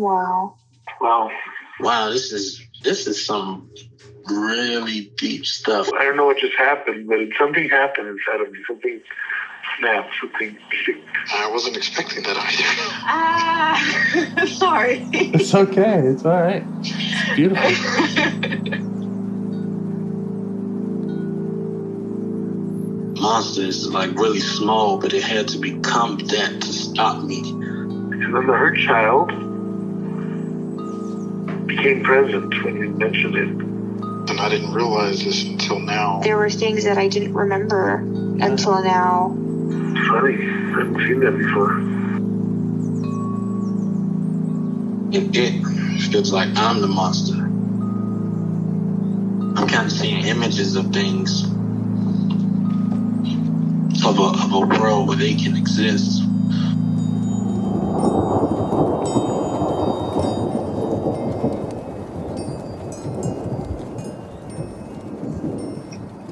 Wow. Wow, this is some really deep stuff. I don't know what just happened, but something happened inside of me. Something snapped. Something. I wasn't expecting that either. Sorry. It's okay. It's all right. It's beautiful. Monster is like really small, but it had to become that to stop me. And then the hurt child became present when you mentioned it. And I didn't realize this until now. There were things that I didn't remember until now. Funny. I haven't seen that before. It feels like I'm the monster. I'm kind of seeing images of things. Of a world where they can exist.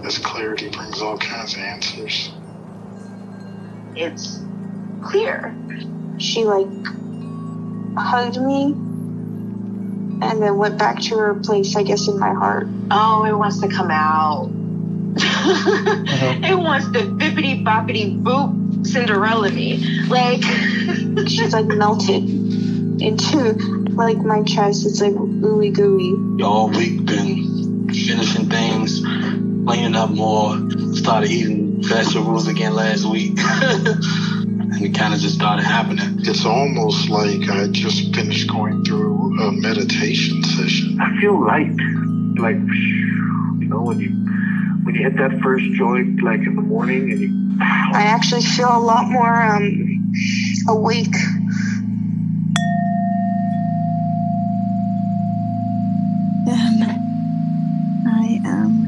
This clarity brings all kinds of answers. It's clear. She hugged me and then went back to her place, I guess, in my heart. Oh, it wants to come out. It wants to bippity boppity boop Cinderella me. She's melted into my chest. It's ooey gooey. All week been finishing things, cleaning up more, started eating vegetables again last week. And it kind of just started happening. It's almost like I just finished going through a meditation session. I feel light. When you hit that first joint, in the morning, and I actually feel a lot more awake. I am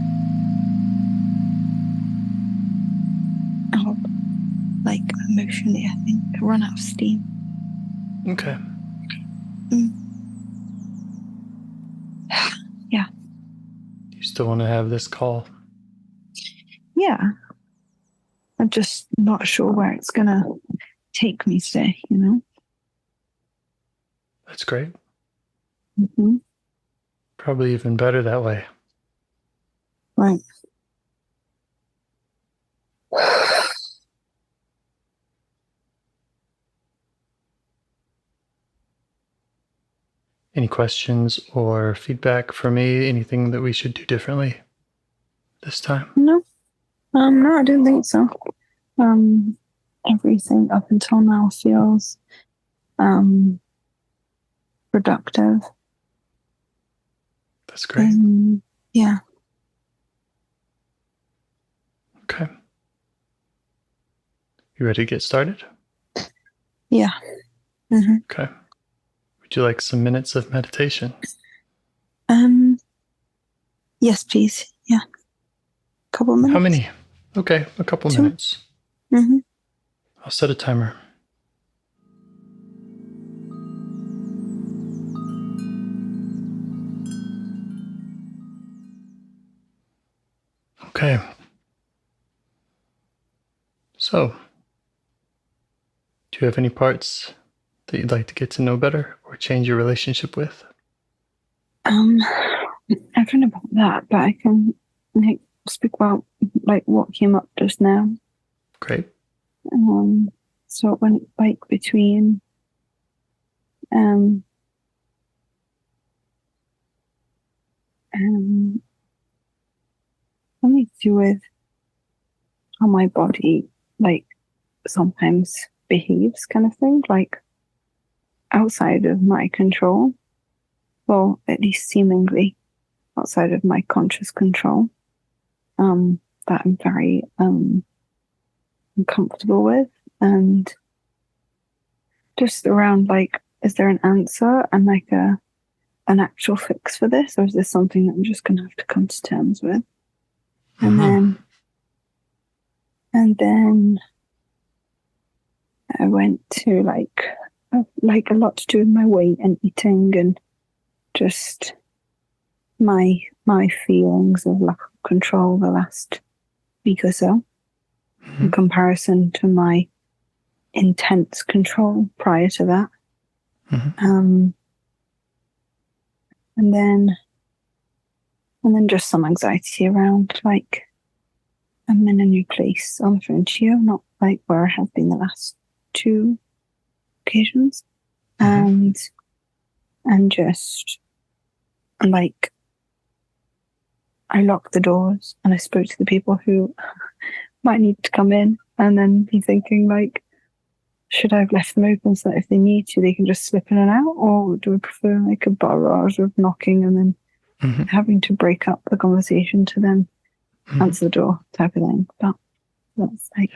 emotionally, I think, run out of steam. Okay. Yeah. You still want to have this call? Yeah. I'm just not sure where it's going to take me today, That's great. Mm-hmm. Probably even better that way. Right. Any questions or feedback for me? Anything that we should do differently this time? No. No, I don't think so. Everything up until now feels productive. That's great. Yeah. Okay. You ready to get started? Yeah. Mm-hmm. Okay. Would you like some minutes of meditation? Yes, please. Yeah. A couple minutes. How many? Okay, a couple 2 minutes. Mm-hmm. I'll set a timer. Okay. So, do you have any parts that you'd like to get to know better or change your relationship with? I don't know about that, but I can speak about what came up just now. Great. So it went between something to do with how my body sometimes behaves, kind of thing, outside of my control. Well, at least seemingly outside of my conscious control. That I'm very uncomfortable with, and just around is there an answer and an actual fix for this, or is this something that I'm just gonna have to come to terms with? And then I went to a lot to do with my weight and eating and just my feelings of lack of control the last week or so, in comparison to my intense control prior to that. And then just some anxiety around, like, I'm in a new place on the frontier, not like where I have been the last 2 occasions. And just, like, I locked the doors and I spoke to the people who might need to come in, and then be thinking, like, should I have left them open so that if they need to, they can just slip in and out? Or do I prefer, like, a barrage of knocking and then having to break up the conversation to then answer the door type of thing? But that's like...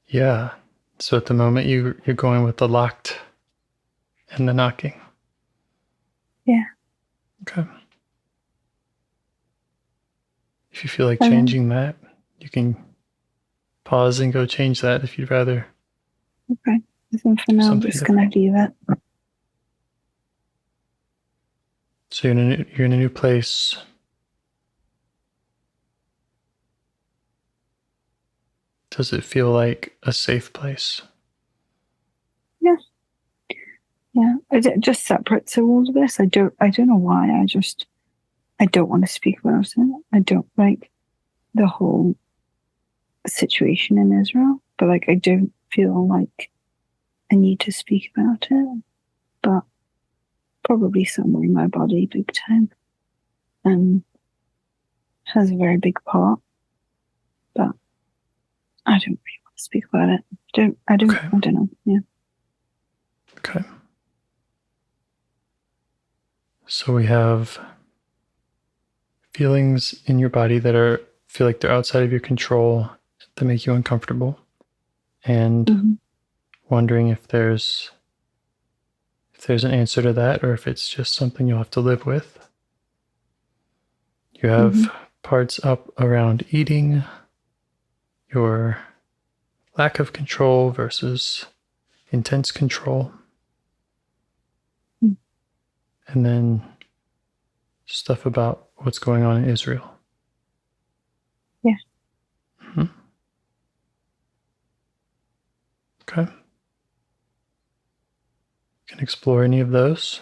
Yeah. So at the moment, you're going with the locked and the knocking. Yeah. Okay. If you feel like changing that, you can pause and go change that if you'd rather. Okay. I think for now, I'm just going to leave it. So you're in a new place. Does it feel like a safe place? Yeah. Yeah. Just separate to all of this. I don't know why. I don't want to speak about it. I don't like the whole situation in Israel, but, like, I don't feel like I need to speak about it, but probably somewhere in my body, big time, and has a very big part, but I don't really want to speak about it. I don't know. Yeah. Okay. So we have feelings in your body that feel like they're outside of your control, that make you uncomfortable, and wondering if there's an answer to that, or if it's just something you'll have to live with. You have parts up around eating, your lack of control versus intense control. And then stuff about what's going on in Israel. Yeah. Okay. You can explore any of those.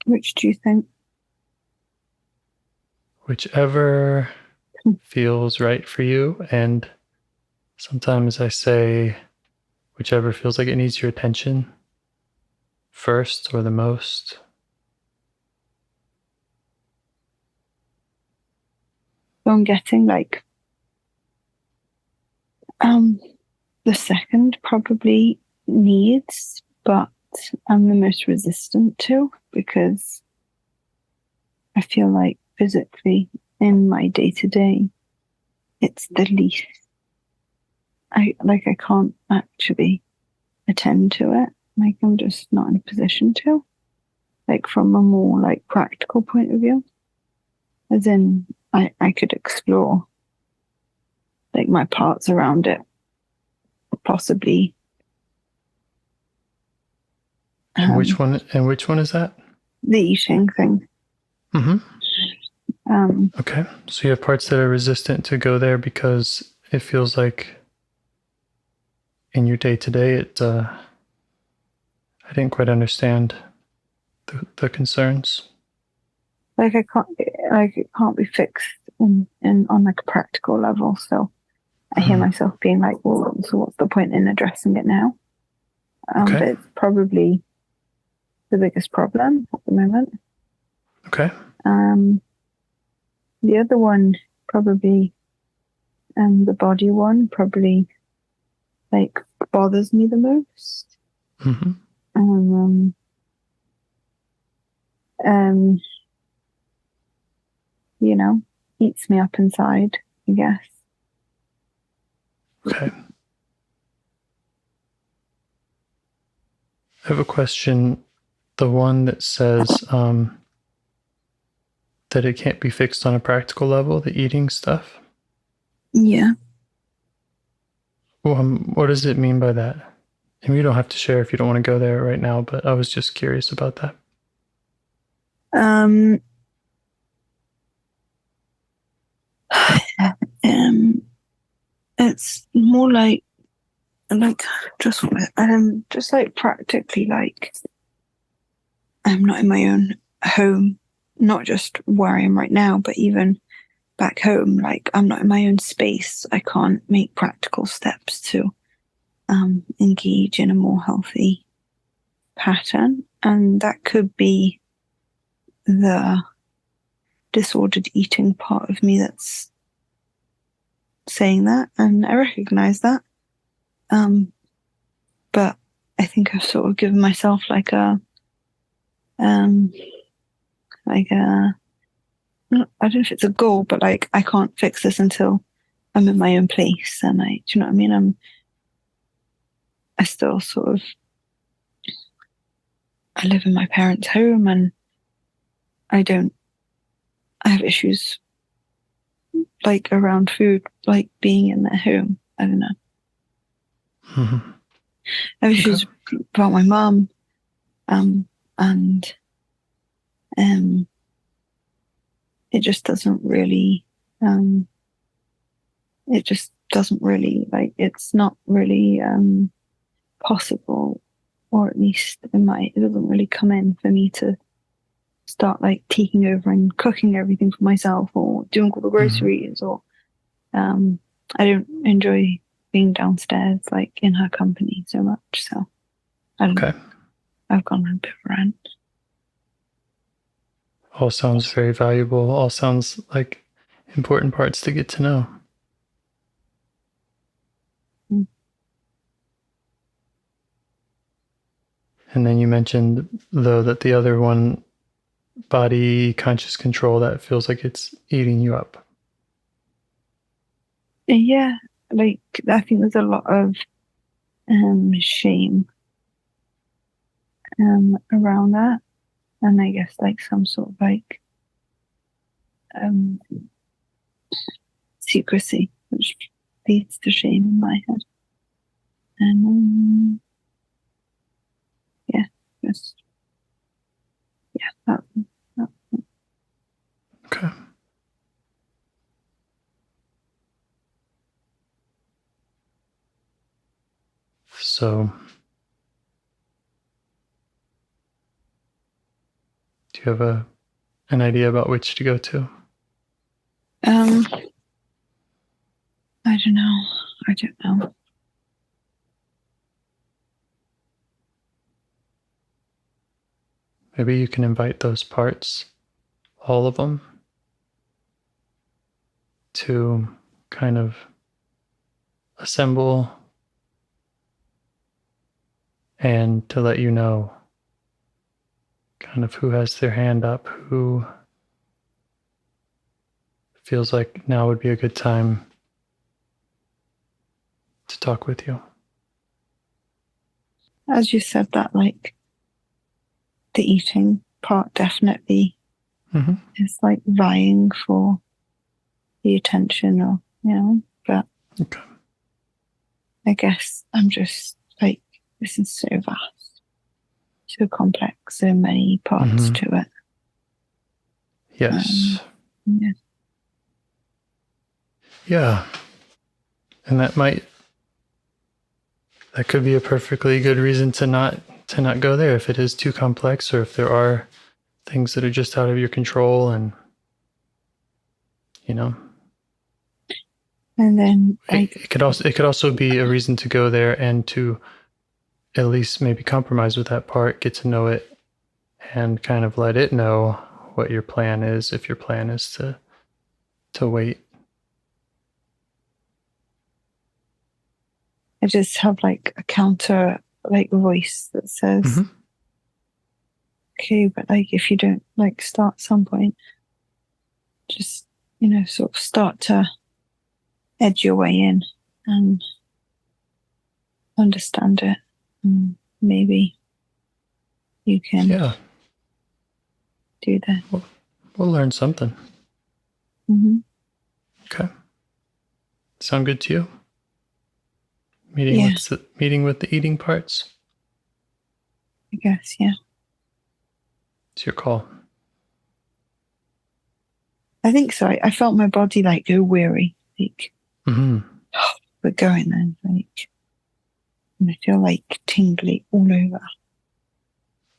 Which do you think? Whichever feels right for you. And sometimes I say whichever feels like it needs your attention first or the most. So I'm getting, like, the second probably needs, but I'm the most resistant to, because I feel like physically in my day-to-day, it's the least. I can't actually attend to it. Like, I'm just not in a position to. Like, from a more, like, practical point of view. As in, I could explore, like, my parts around it. Possibly. And which one is that? The eating thing. Okay. So you have parts that are resistant to go there because it feels like in your day-to-day, I didn't quite understand the concerns. Like, it can't be fixed on, like, a practical level. So I hear myself being like, well, so what's the point in addressing it now? But it's probably the biggest problem at the moment. Okay. The other one, probably, the body one, probably, like, bothers me the most. You know, eats me up inside, I guess. Okay. I have a question. The one that says that it can't be fixed on a practical level, the eating stuff. Yeah. What does it mean by that? And you don't have to share if you don't want to go there right now, but I was just curious about that. It's more like just like practically like I'm not in my own home, not just where I am right now, but even back home. Like I'm not in my own space. I can't make practical steps to engage in a more healthy pattern, and that could be the disordered eating part of me that's saying that, and I recognize that. But I think I've sort of given myself like a I don't know if it's a goal, but like I can't fix this until I'm in my own place, and do you know what I mean? I still sort of, I live in my parents' home, and I have issues like around food, like being in their home. I don't know. Mm-hmm. I have issues about my mum, and it just doesn't really, it's not really possible, or at least it doesn't really come in for me to start like taking over and cooking everything for myself, or doing all the groceries, or I don't enjoy being downstairs like in her company so much. So I don't know. I've gone on a bit of a rant. All sounds very valuable. All sounds like important parts to get to know. And then you mentioned, though, that the other one, body conscious control, that feels like it's eating you up. Yeah, like I think there's a lot of shame around that, and I guess like some sort of like secrecy, which leads to shame in my head. And that. Okay. So, do you have an idea about which to go to? I don't know. Maybe you can invite those parts, all of them, to kind of assemble and to let you know kind of who has their hand up, who feels like now would be a good time to talk with you. As you said that, like the eating part definitely is like vying for the attention, or but I guess I'm just like, this is so vast, so complex, so many parts to it. Yes. Yeah. And that could be a perfectly good reason to not go there if it is too complex, or if there are things that are just out of your control, and and then it could also be a reason to go there and to at least maybe compromise with that part, get to know it, and kind of let it know what your plan is, if your plan is to wait. I just have like a counter like voice that says, okay, but like if you don't like start at some point, just sort of start to edge your way in and understand it, and maybe you can do that. We'll learn something. Okay. Sound good to you? Meeting with the eating parts? I guess, yeah. It's your call. I think so. I felt my body like go weary. Like, but going then, like, and I feel like tingly all over.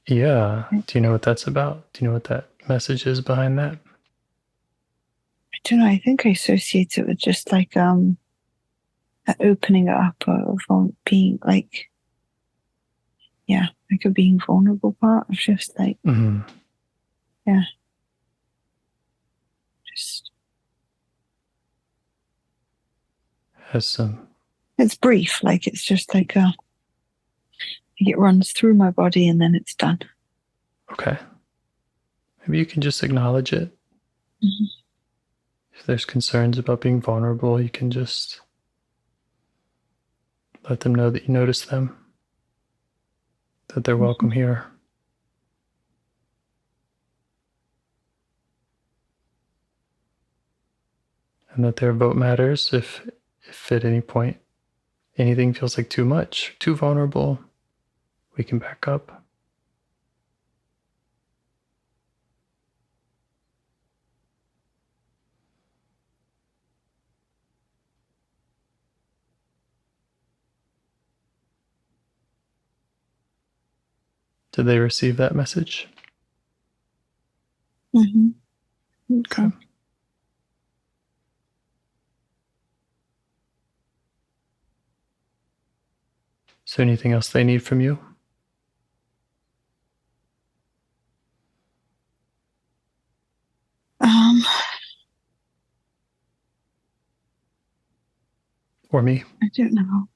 Yeah. Do you know what that's about? Do you know what that message is behind that? I don't know. I think I associate it with just like opening it up of being like, yeah, like a being vulnerable part of just like, yeah, just has some. It's brief, like it's just like it runs through my body and then it's done. Okay. Maybe you can just acknowledge it. Mm-hmm. If there's concerns about being vulnerable, you can just let them know that you notice them, that they're welcome here. And that their vote matters if at any point anything feels like too much, too vulnerable, we can back up. Did they receive that message? Mm-hmm. Okay. So anything else they need from you? Or me? I don't know.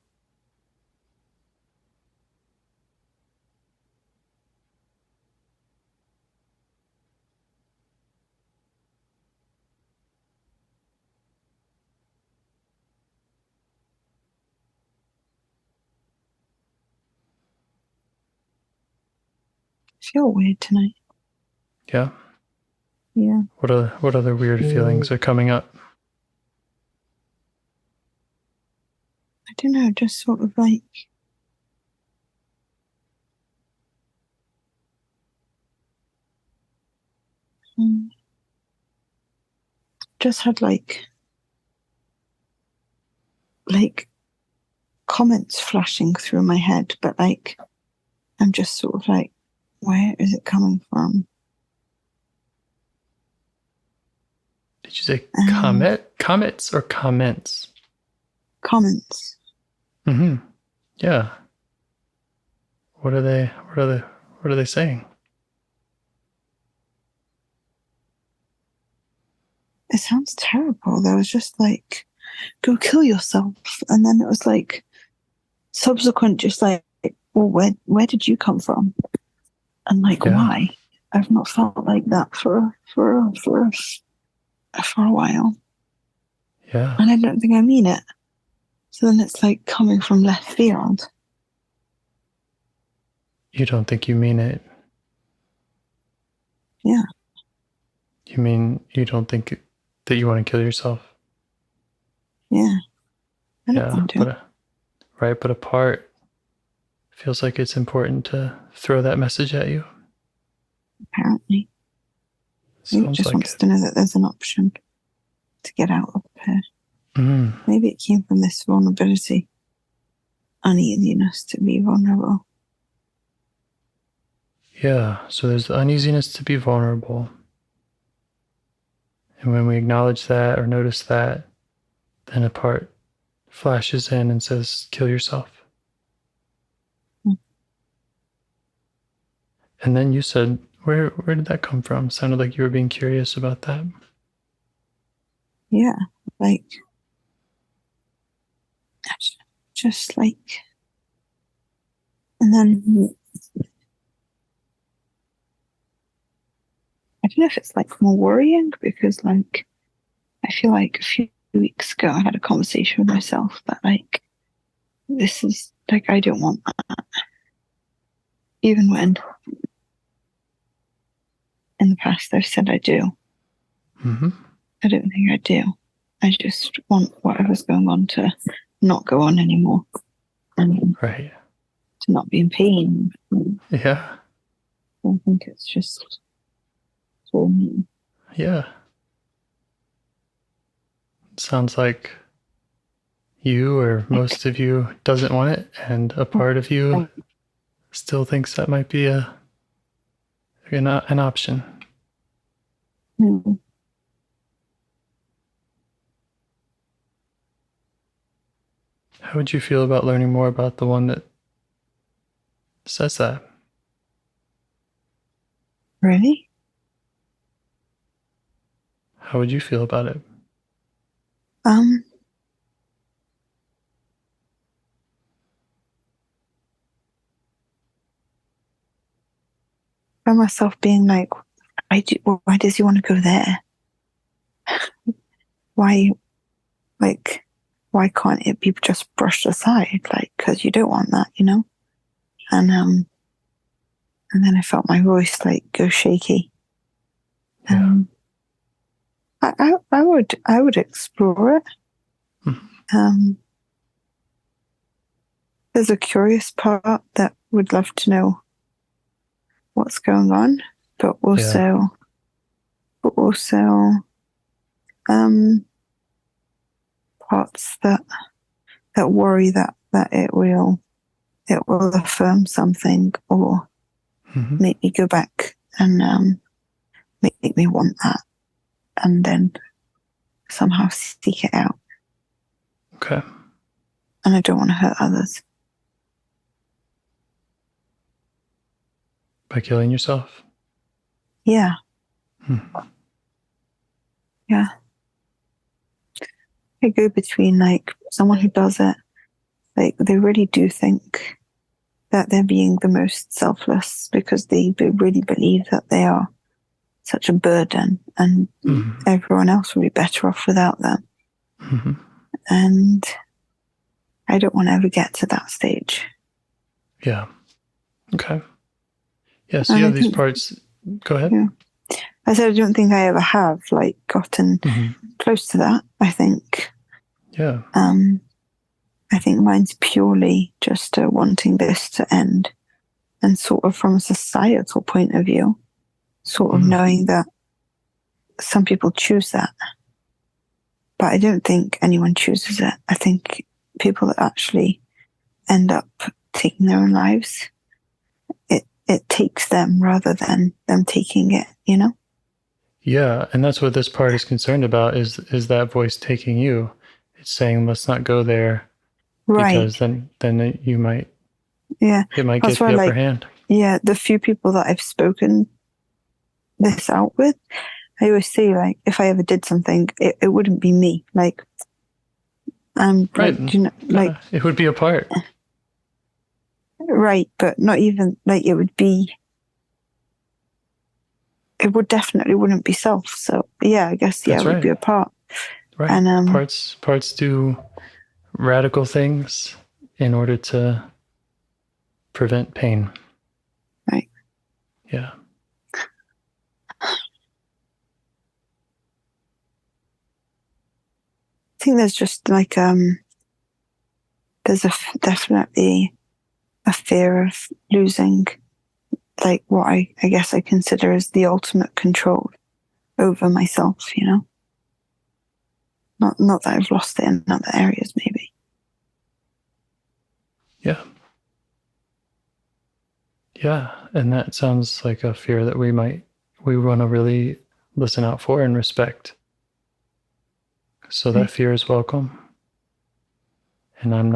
I feel weird tonight. Yeah? Yeah. What other weird feelings are coming up? I don't know, just sort of like just had like comments flashing through my head, but like I'm just sort of like, where is it coming from? Did you say comets or comments? Comments. Mm-hmm. Yeah. What are they saying? It sounds terrible. There was just like, go kill yourself. And then it was like subsequent, just like, well, where did you come from? And like, why? I've not felt like that for a while. Yeah. And I don't think I mean it. So then it's like coming from left field. You don't think you mean it? Yeah. You mean you don't think that you want to kill yourself? Yeah. I don't want to. But a part feels like it's important to throw that message at you. Apparently. Maybe it just wants to know that there's an option to get out of here. Maybe it came from this vulnerability, uneasiness to be vulnerable. Yeah, so there's the uneasiness to be vulnerable. And when we acknowledge that or notice that, then a part flashes in and says, kill yourself. And then you said, where did that come from? Sounded like you were being curious about that. Yeah, like, just like, and then I don't know if it's like more worrying because like, I feel like a few weeks ago I had a conversation with myself that like, this is like, I don't want that. Even when in the past I've said I do. Mm-hmm. I don't think I do. I just want whatever's going on to not go on anymore. And right. To not be in pain. Yeah. I think it's just for me. Yeah. It sounds like you or most of you doesn't want it, and a part of you still thinks that might be an option. Mm. How would you feel about learning more about the one that says that? Really? How would you feel about it? By myself being like, why does he want to go there? Why, like, why can't it be just brushed aside? Like, because you don't want that, you know? And then I felt my voice like go shaky. Yeah. I would explore it. There's a curious part that would love to know what's going on, but also parts that worry that it will affirm something or make me go back and make me want that and then somehow seek it out. Okay. And I don't want to hurt others. By killing yourself? Yeah. Yeah. I go between like someone who does it, like they really do think that they're being the most selfless because they really believe that they are such a burden and everyone else would be better off without them. And I don't want to ever get to that stage. Yeah. Okay. Yeah, so you have these parts. Go ahead. Yeah. I said I don't think I ever have like gotten close to that. I think. Yeah. I think mine's purely just wanting this to end, and sort of from a societal point of view, sort of knowing that some people choose that, but I don't think anyone chooses it. I think people that actually end up taking their own lives, it takes them rather than them taking it, you know? Yeah, and that's what this part is concerned about is that voice taking you. It's saying let's not go there because then you might it might get the upper hand. Yeah, the few people that I've spoken this out with, I always say like if I ever did something, it wouldn't be me. Like right. Like, you know, like it would be a part. Right, but not even like it would definitely wouldn't be self. So yeah, I guess it would be a part. Right. And parts do radical things in order to prevent pain. Right. Yeah. I think there's just like there's definitely a fear of losing like what I guess I consider as the ultimate control over myself, you know? Not that I've lost it in other areas, maybe. Yeah. Yeah, and that sounds like a fear that we want to really listen out for and respect. So that fear is welcome. And I'm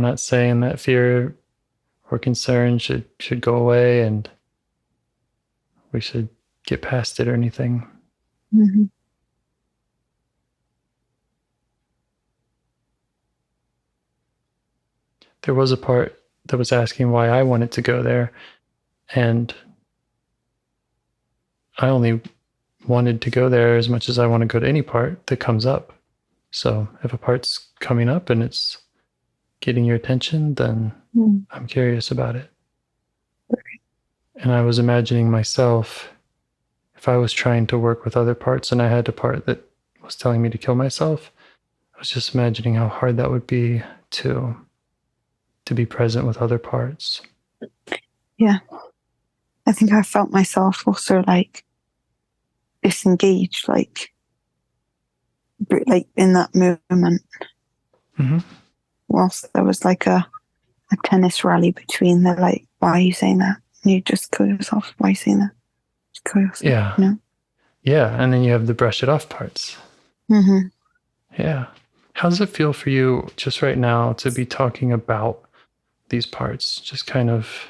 not saying that fear or concern should go away and we should get past it or anything. There was a part that was asking why I wanted to go there, and I only wanted to go there as much as I want to go to any part that comes up. So if a part's coming up and it's getting your attention, then I'm curious about it. And I was imagining myself, if I was trying to work with other parts and I had a part that was telling me to kill myself, I was just imagining how hard that would be to be present with other parts. Yeah. I think I felt myself also like disengaged, like in that moment. Mm-hmm. Whilst there was like a tennis rally between the like, why are you saying that? You just kill yourself. Why are you saying that? Just kill yourself. Yeah. You know? Yeah. And then you have the brush it off parts. Mm-hmm. Yeah. How does it feel for you just right now to be talking about these parts? Just kind of,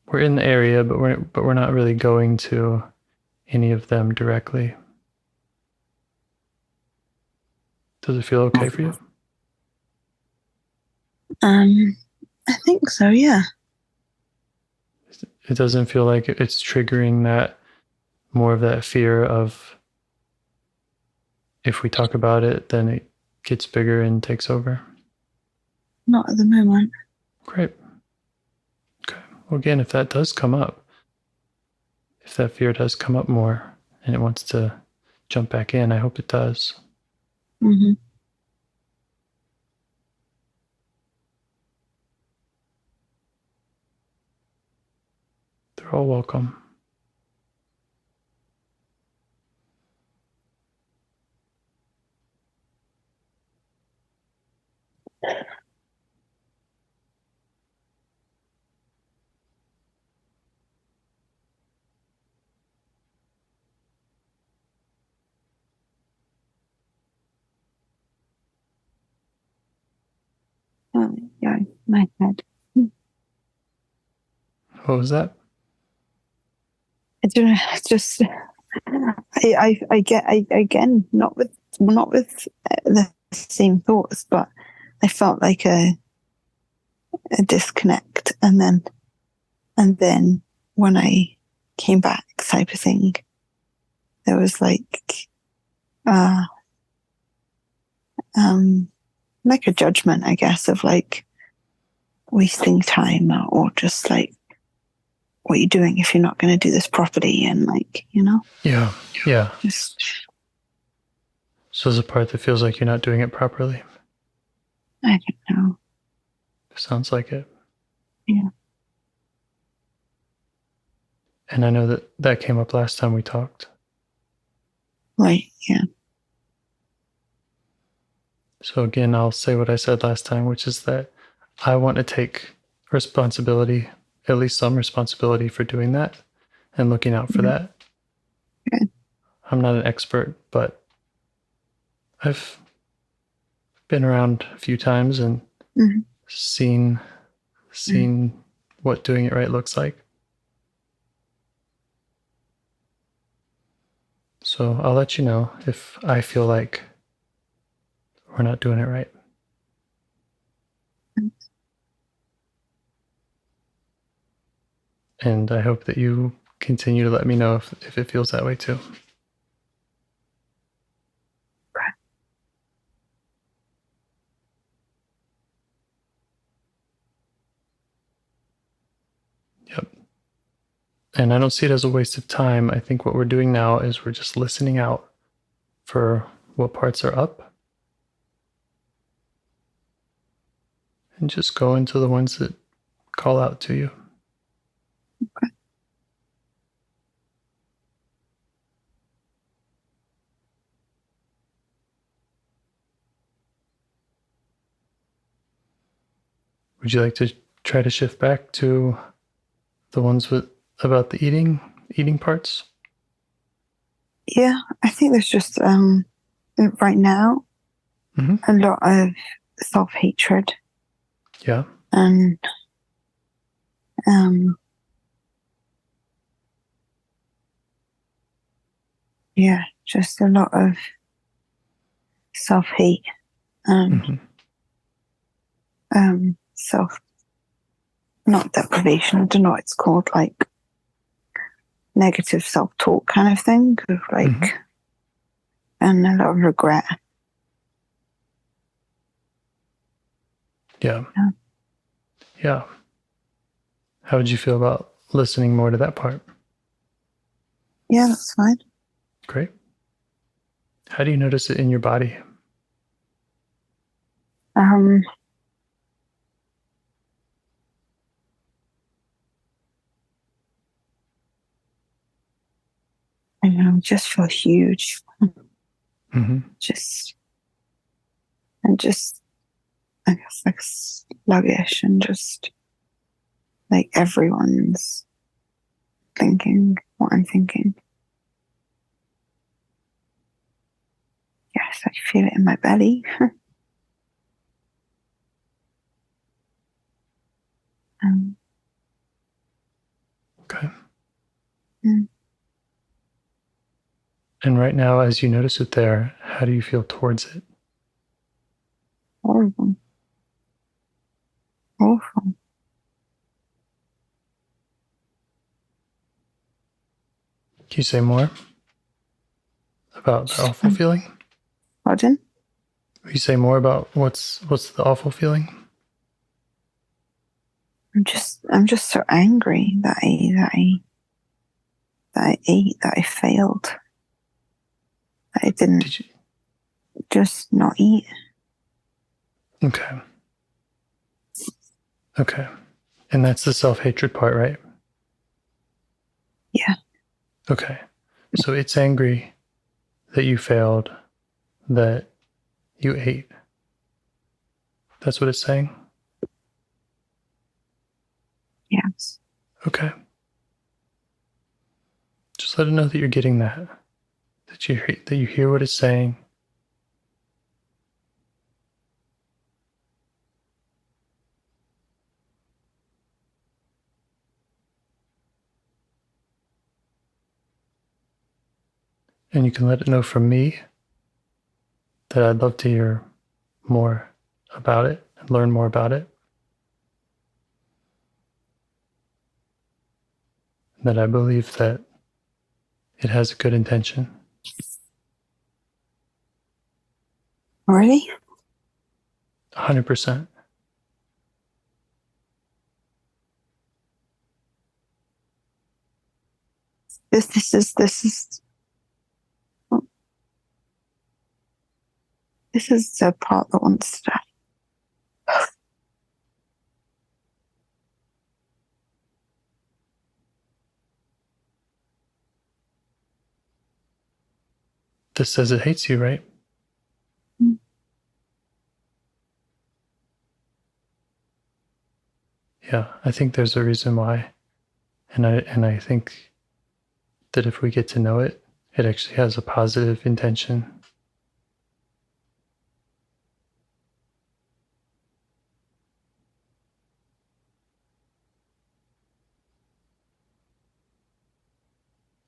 we're in the area, but we're not really going to any of them directly. Does it feel okay for you? I think so, yeah. It doesn't feel like it's triggering that, more of that fear of, if we talk about it, then it gets bigger and takes over? Not at the moment. Great. Okay. Well, again, if that does come up, if that fear does come up more and it wants to jump back in, I hope it does. Mm-hmm. They're all welcome. Yeah, my head. What was that? I don't know. It's just I again not with the same thoughts, but I felt like a disconnect, and then when I came back, type of thing, there was uh like a judgment, I guess, of like wasting time, or just like, what are you doing if you're not going to do this properly, and like, you know. Yeah. Yeah. Just, So there's a part that feels like you're not doing it properly. I don't know. Sounds like it. Yeah. And I know that came up last time we talked. Right. Yeah. So again, I'll say what I said last time, which is that I want to take responsibility, at least some responsibility, for doing that and looking out for that. Okay. I'm not an expert, but I've been around a few times and seen what doing it right looks like. So I'll let you know if I feel like we're not doing it right. And I hope that you continue to let me know if it feels that way too. Yep. And I don't see it as a waste of time. I think what we're doing now is we're just listening out for what parts are up and just go into the ones that call out to you. Okay. Would you like to try to shift back to the ones about the eating parts? Yeah, I think there's just right now a lot of self-hatred. Yeah. And yeah, just a lot of self-hate and self, not deprivation, I don't know what it's called, like negative self-talk kind of thing, of like, and a lot of regret. Yeah. Yeah. How would you feel about listening more to that part? Yeah, that's fine. Great. How do you notice it in your body? I know, just feel huge. Mm-hmm. Just, and just I guess like sluggish and just like everyone's thinking what I'm thinking. Yes, I feel it in my belly. Okay. Mm. And right now, as you notice it there, how do you feel towards it? Horrible. Awful. Can you say more about the awful feeling? Pardon? Can you say more about what's the awful feeling? I'm just so angry that I ate, that I failed, that I didn't just not eat. Okay. Okay. And that's the self-hatred part, right? Yeah. Okay. So it's angry that you failed, that you ate. That's what it's saying? Yes. Okay. Just let it know that you're getting that you hear what it's saying. And you can let it know from me that I'd love to hear more about it and learn more about it. That I believe that it has a good intention. Really? 100%. This is the part that wants to. This says it hates you, right? Mm. Yeah, I think there's a reason why. And I think that if we get to know it, it actually has a positive intention.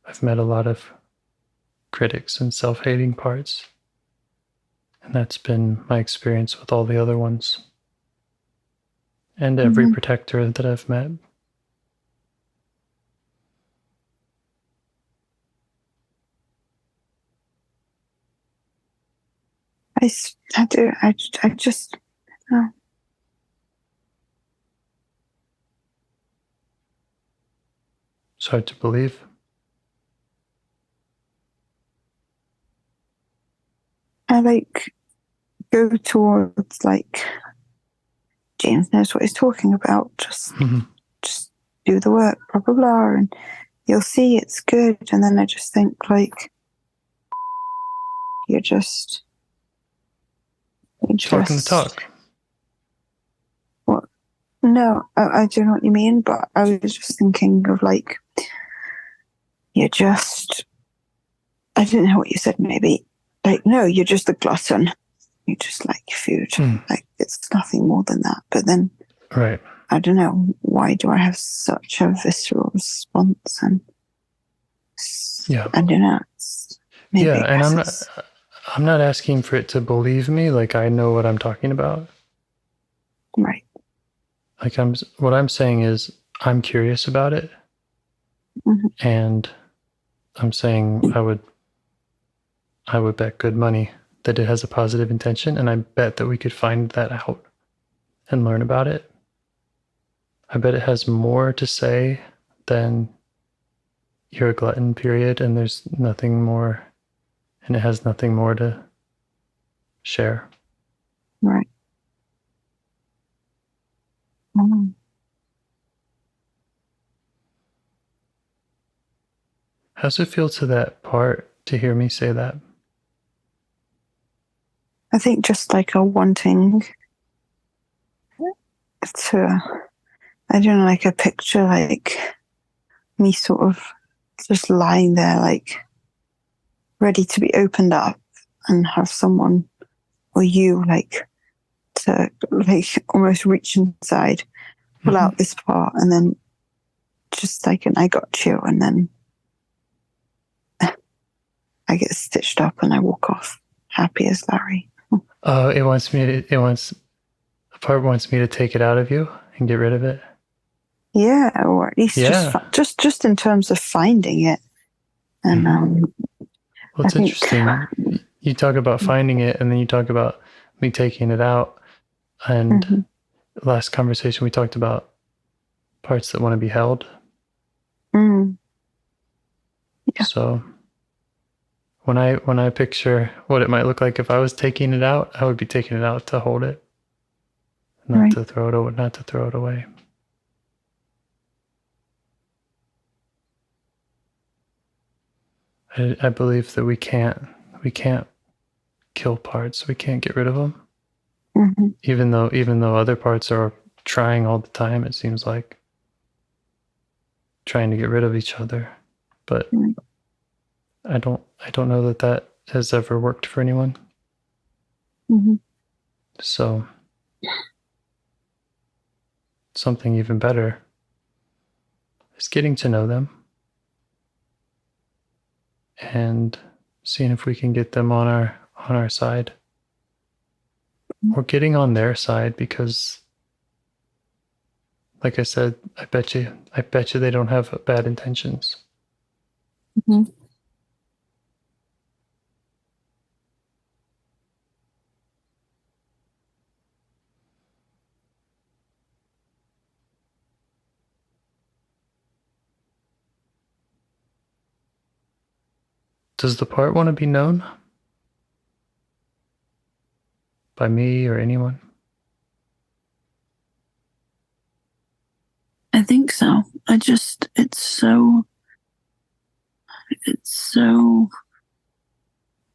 I've met a lot of critics and self-hating parts, and that's been my experience with all the other ones. And every protector that I've met. I do. I just. Oh. It's hard to believe. I like go towards like James knows what he's talking about. Just do the work, blah blah blah, and you'll see it's good. And then I just think like you're just Talking the talk. What? No, I don't know what you mean, but I was just thinking of like you're just. I didn't know what you said. Maybe like no, you're just a glutton. You just like food. Like it's nothing more than that. But then, right? I don't know. Why do I have such a visceral response? And yeah, I don't know. Yeah, and I'm not asking for it to believe me. Like I know what I'm talking about. Right. Like what I'm saying is I'm curious about it, and I'm saying I would bet good money that it has a positive intention, and I bet that we could find that out and learn about it. I bet it has more to say than you're a glutton, period, and there's nothing more, and it has nothing more to share. Right. How's it feel to that part to hear me say that? I think just like a wanting I don't know, like a picture, like me sort of just lying there, like ready to be opened up, and have someone or you like to like almost reach inside, pull out this part, and then just like an I got you, and then I get stitched up and I walk off happy as Larry. Oh, a part wants me to take it out of you and get rid of it. Yeah, or at least Yeah. just in terms of finding it. And well, it's interesting. You talk about finding it, and then you talk about me taking it out. And last conversation we talked about parts that want to be held. Yeah. So when I picture what it might look like if I was taking it out, I would be taking it out to hold it, not to throw it away. I believe that we can't kill parts. We can't get rid of them. Even though other parts are trying all the time, it seems like trying to get rid of each other. But I don't know that has ever worked for anyone. So something even better is getting to know them and seeing if we can get them on our side, or getting on their side, because like I said, I bet you they don't have bad intentions. Does the part want to be known by me or anyone? I think so. It's so,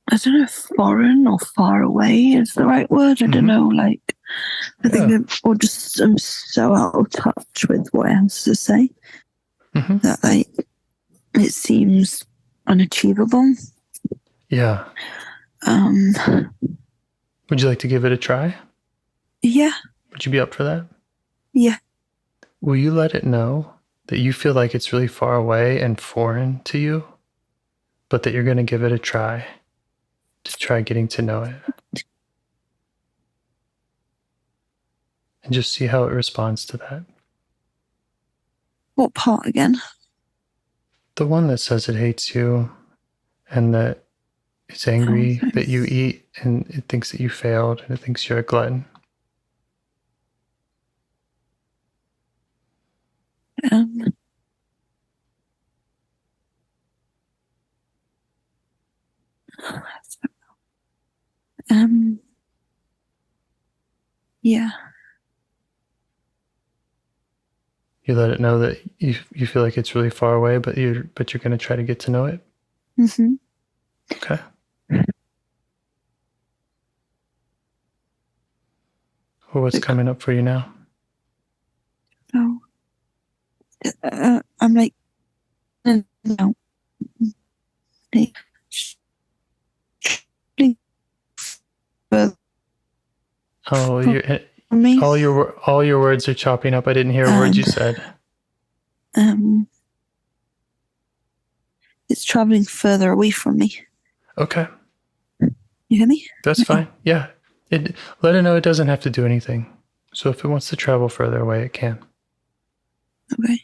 I don't know if foreign or far away is the right word. I don't know, like, I think I'm so out of touch with what it has to say that, like, it seems unachievable. Yeah. Would you like to give it a try? Yeah. Would you be up for that? Yeah. Will you let it know that you feel like it's really far away and foreign to you, but that you're going to give it a try to try getting to know it? And just see how it responds to that. What part again? The one that says it hates you and that it's angry that you eat, and it thinks that you failed, and it thinks you're a glutton. Yeah. You let it know that you feel like it's really far away, but you're going to try to get to know it. Okay. Well, what's coming up for you now? Oh. I'm like, no. Oh, all your words are chopping up. I didn't hear a word you said. It's traveling further away from me. Okay. You hear me? That's fine. Yeah. Let it know it doesn't have to do anything. So if it wants to travel further away, it can. Okay.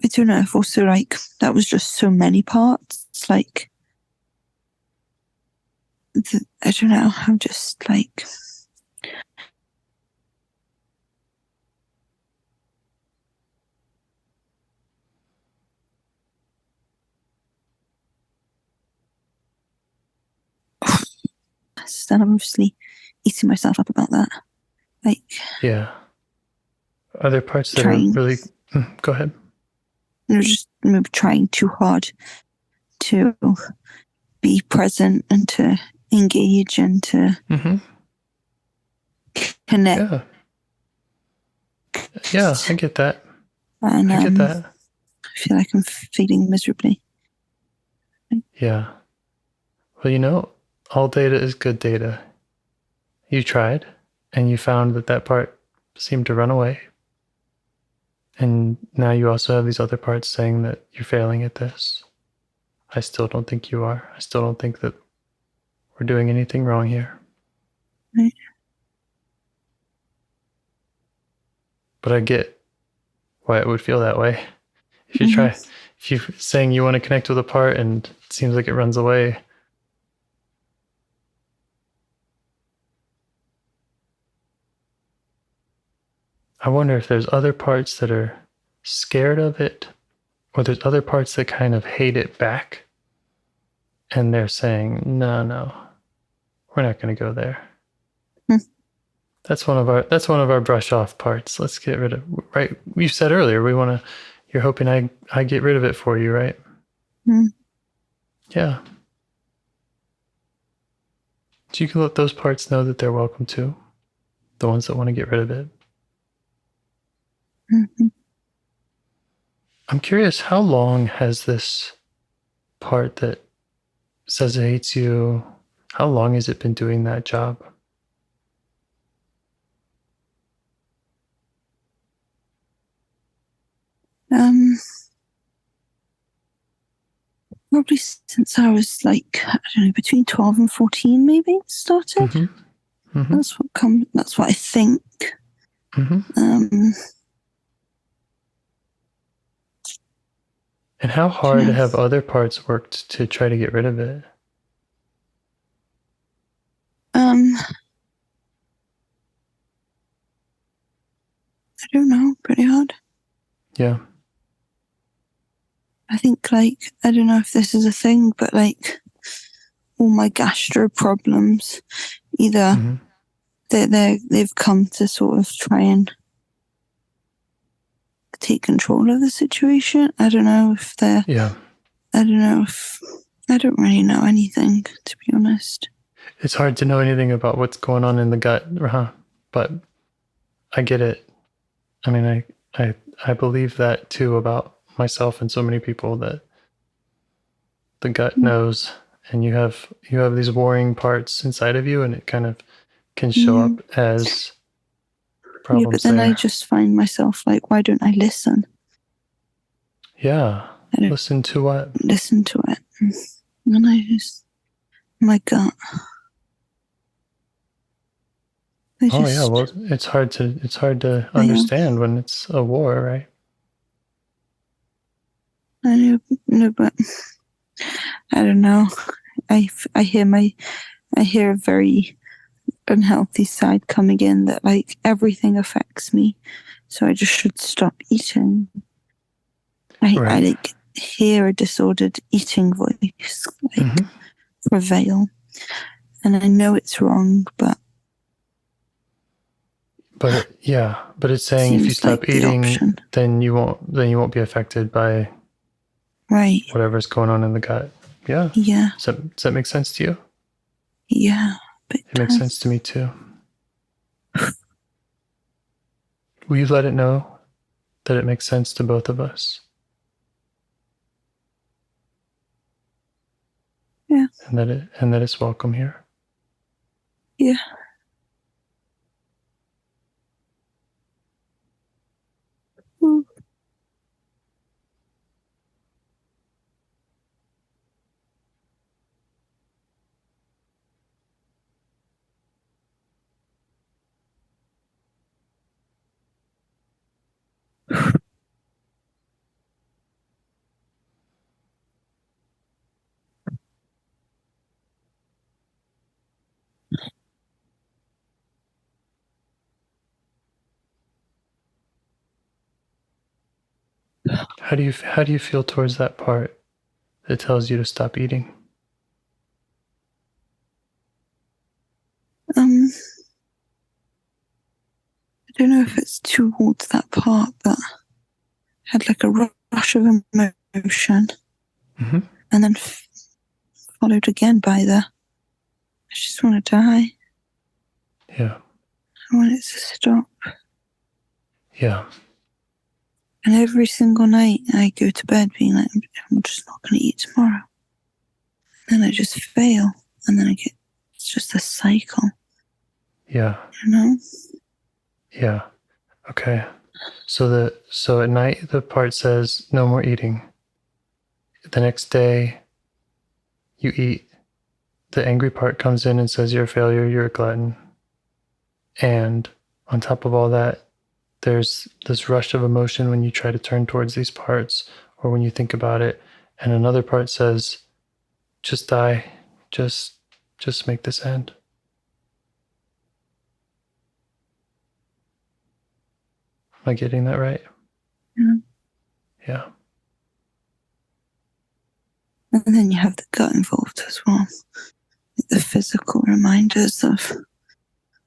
I don't know if also, like, that was just so many parts. It's like, I don't know. I'm just like, and I'm obviously eating myself up about that. Like, yeah. Are there parts that are really? Go ahead. Just maybe trying too hard to be present and to engage and to connect. Yeah. Yeah, I get that. And I get that. I feel like I'm failing miserably. Yeah. Well, all data is good data. You tried, and you found that part seemed to run away. And now you also have these other parts saying that you're failing at this. I still don't think you are. I still don't think that we're doing anything wrong here. Right. But I get why it would feel that way. If you're saying you want to connect with a part and it seems like it runs away. I wonder if there's other parts that are scared of it, or there's other parts that kind of hate it back. And they're saying, no, we're not going to go there. That's one of our brush off parts. Let's get rid of, right? You said earlier, you're hoping I get rid of it for you, right? Yeah. So you can let those parts know that they're welcome too. The ones that want to get rid of it. I'm curious, how long has this part that says it hates you, how long has it been doing that job? Probably since I was like, I don't know, between 12 and 14 maybe it started. That's what I think. And how hard have other parts worked to try to get rid of it? I don't know, pretty hard. Yeah. I think, like, I don't know if this is a thing, but like all my gastro problems, either they've come to sort of try and take control of the situation. I don't know if they're. Yeah. I don't really know anything, to be honest. It's hard to know anything about what's going on in the gut, but I get it. I mean, I believe that too about myself and so many people, that the gut knows, and you have these warring parts inside of you, and it kind of can show up as problems. Yeah, but then I just find myself like, why don't I listen? Yeah. Listen to what? Listen to it. And I just, my gut. Well, it's hard to understand when it's a war, right? I know, but I don't know. I hear a very unhealthy side coming in, that like everything affects me, so I just should stop eating. I like hear a disordered eating voice prevail, and I know it's wrong, but it's saying if you stop eating, then you won't be affected by whatever's going on in the gut. Yeah. Does that make sense to you? Yeah. It makes sense to me too. Will you let it know that it makes sense to both of us? Yeah. And that it's welcome here. Yeah. How do you feel towards that part that tells you to stop eating? I don't know if it's towards that part, but I had like a rush of emotion, and then followed again by I just want to die. Yeah. I want it to stop. Yeah. And every single night I go to bed being like, I'm just not going to eat tomorrow. Then I just fail. And then it's just a cycle. Yeah. You know? Yeah. Okay. So at night the part says no more eating. The next day you eat. The angry part comes in and says you're a failure, you're a glutton. And on top of all that, there's this rush of emotion when you try to turn towards these parts or when you think about it. And another part says, just die. Just make this end. Am I getting that right? Yeah. Yeah. And then you have the gut involved as well. The physical reminders of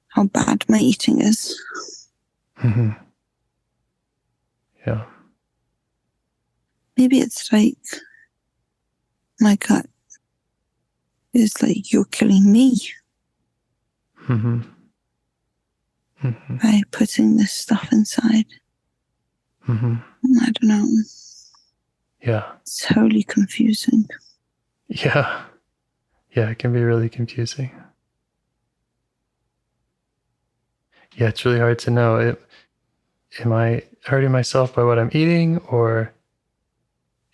how bad my eating is. Mm-hmm. Yeah. Maybe it's like my gut is like, you're killing me Mm-hmm. Mm-hmm. by putting this stuff inside. Mm-hmm. I don't know. Yeah. It's totally confusing. Yeah. Yeah, it can be really confusing. Yeah, it's really hard to know. Am I hurting myself by what I'm eating, or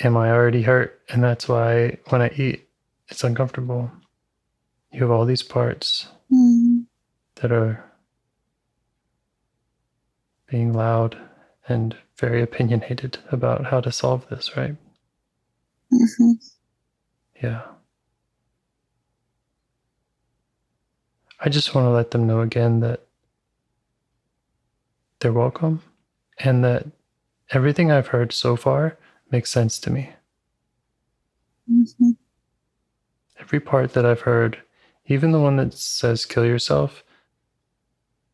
am I already hurt? And that's why when I eat, it's uncomfortable. You have all these parts that are being loud and very opinionated about how to solve this, right? Mm-hmm. Yeah. I just want to let them know again that they're welcome and that everything I've heard so far makes sense to me. Mm-hmm. Every part that I've heard, even the one that says kill yourself,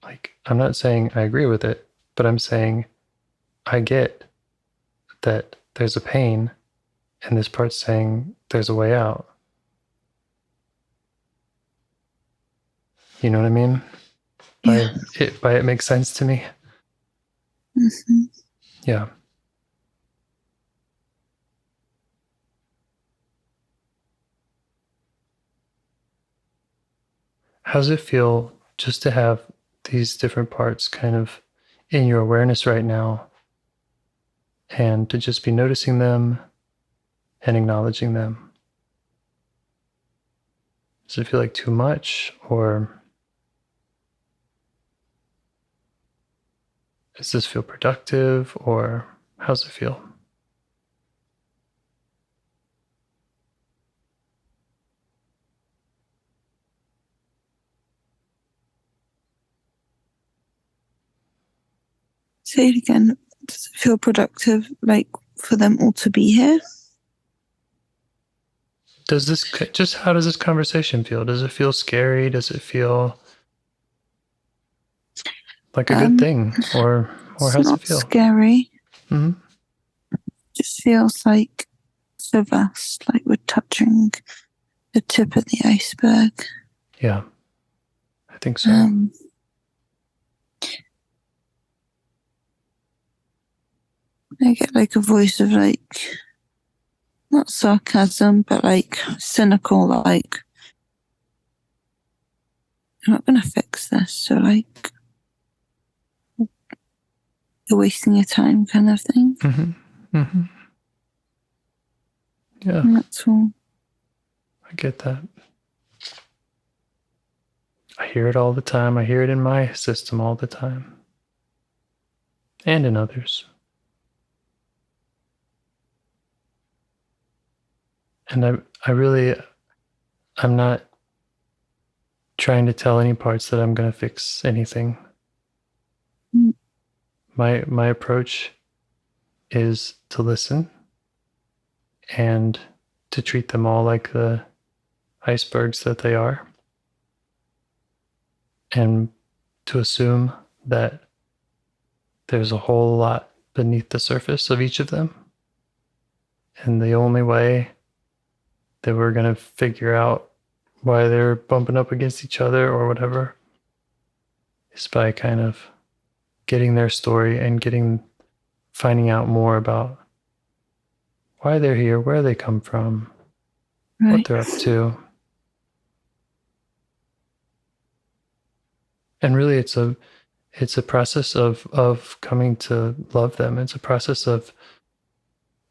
like, I'm not saying I agree with it, but I'm saying I get that there's a pain, and this part's saying there's a way out. You know what I mean? Yeah. By it makes sense to me. Mm-hmm. Yeah. How's it feel just to have these different parts kind of in your awareness right now, and to just be noticing them and acknowledging them? Does it feel like too much, or does this feel productive, or how's it feel? Say it again. Does it feel productive, like, for them all to be here? How does this conversation feel? Does it feel scary? Does it feel like a good thing, or It's how's it not feel? scary. Mm-hmm. Just feels like so vast, like we're touching the tip of the iceberg. Yeah, I think so. I get like a voice of like, not sarcasm, but like cynical, like, you're not going to fix this. So like, you're wasting your time kind of thing. Mm-hmm. Mm-hmm. Yeah. And that's all. I get that. I hear it all the time. I hear it in my system all the time. And in others. And I'm not trying to tell any parts that I'm going to fix anything. Mm. My approach is to listen and to treat them all like the icebergs that they are, and to assume that there's a whole lot beneath the surface of each of them. And the only way that we're going to figure out why they're bumping up against each other or whatever is by kind of getting their story and finding out more about why they're here, where they come from, what they're up to. And really it's a process of coming to love them. It's a process of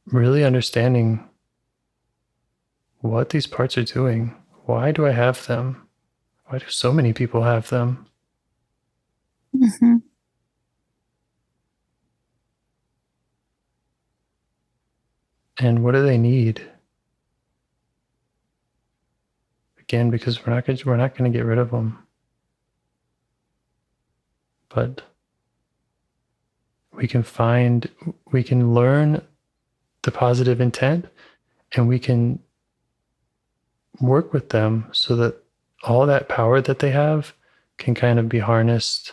really understanding what these parts are doing. Why do I have them? Why do so many people have them? Mm-hmm. And what do they need? Again, because we're not going to get rid of them. But we can learn the positive intent, and we can work with them so that all that power that they have can kind of be harnessed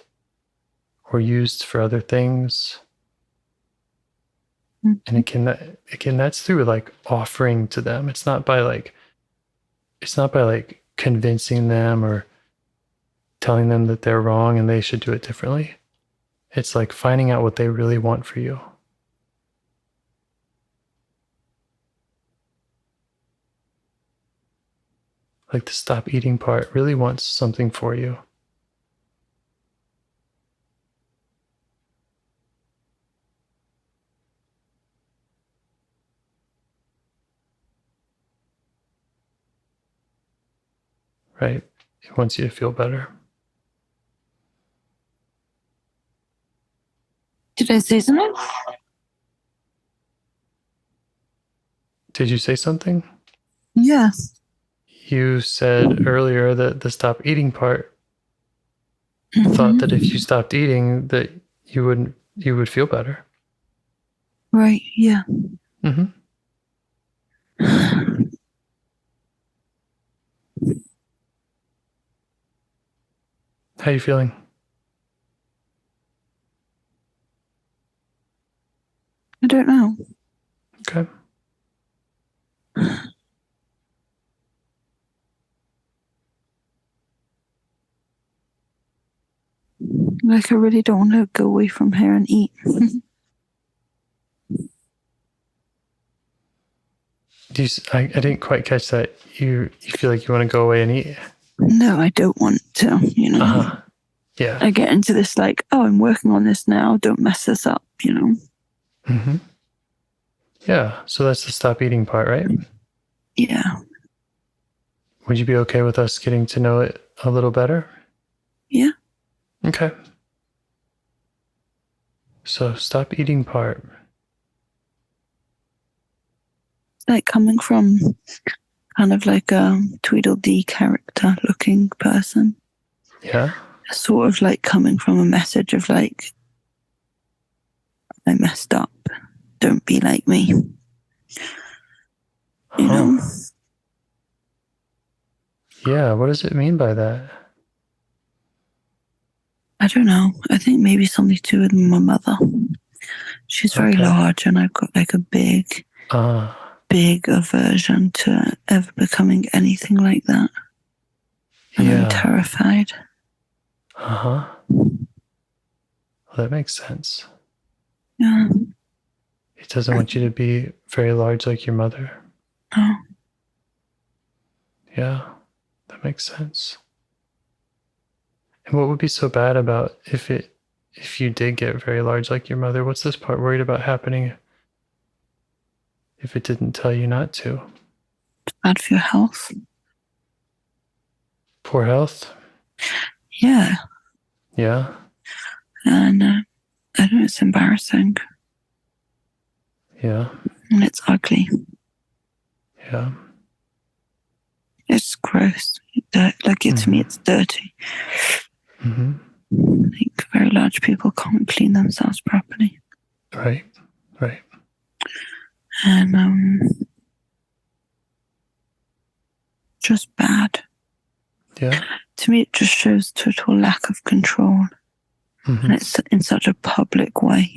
or used for other things. And again, that's through like offering to them. It's not by like convincing them or telling them that they're wrong and they should do it differently. It's like finding out what they really want for you. Like the stop eating part really wants something for you. Right? It wants you to feel better. Did I say something? Did you say something? Yes. You said earlier that the stop eating part Mm-hmm. thought that if you stopped eating that you would feel better. Right, yeah. Mm-hmm. How are you feeling? I don't know. Okay. Like I really don't want to go away from here and eat. I didn't quite catch that. You feel like you want to go away and eat? No, I don't want to, Uh-huh. Yeah. I get into this like, oh, I'm working on this now. Don't mess this up, Mm-hmm. Yeah. So that's the stop eating part, right? Yeah. Would you be okay with us getting to know it a little better? Yeah. Okay. So stop eating part. Like coming from kind of like a Tweedledee character looking person. Yeah. Sort of like coming from a message of like, I messed up. Don't be like me. You know? Yeah. What does it mean by that? I don't know. I think maybe something to do with my mother. She's very large, and I've got like a big aversion to ever becoming anything like that. And I'm terrified. Uh-huh. Well, that makes sense. Yeah. It doesn't want you to be very large like your mother. No. Yeah, that makes sense. And what would be so bad about if you did get very large like your mother? What's this part worried about happening if it didn't tell you not to? It's bad for your health. Poor health? Yeah. Yeah. And I don't know, it's embarrassing. Yeah. And it's ugly. Yeah. It's gross. Like to me, it's dirty. Mm-hmm. I think very large people can't clean themselves properly. Right. Right. And just bad. Yeah. To me, it just shows total lack of control. Mm-hmm. And it's in such a public way,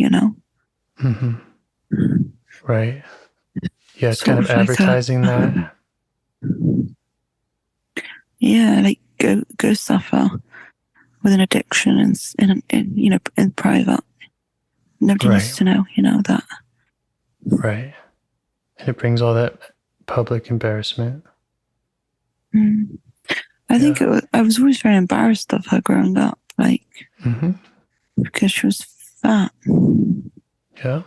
Mm-hmm. Right. Yeah, it's sort kind of advertising that. Yeah, like go suffer with an addiction in private. Nobody needs to know, that. Right. And it brings all that public embarrassment. I think I was always very embarrassed of her growing up, because she was fat. Yeah.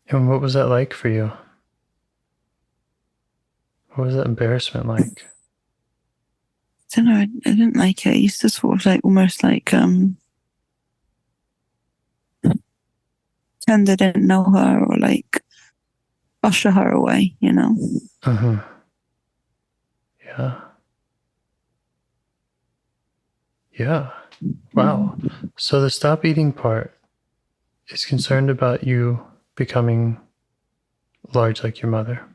And what was that like for you? What was that embarrassment like? I don't know. I didn't like it. I used to sort of almost pretend I didn't know her or usher her away, Yeah. Yeah. Wow. So the stop eating part is concerned about you becoming large like your mother.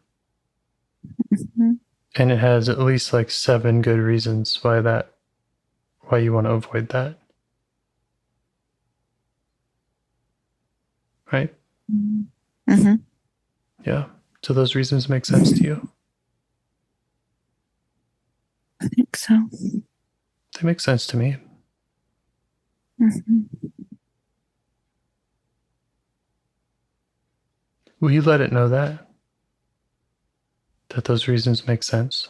And it has at least 7 good reasons why you want to avoid that. Right? Yeah. Do those reasons make sense to you? I think so. They make sense to me. Will you let it know that those reasons make sense?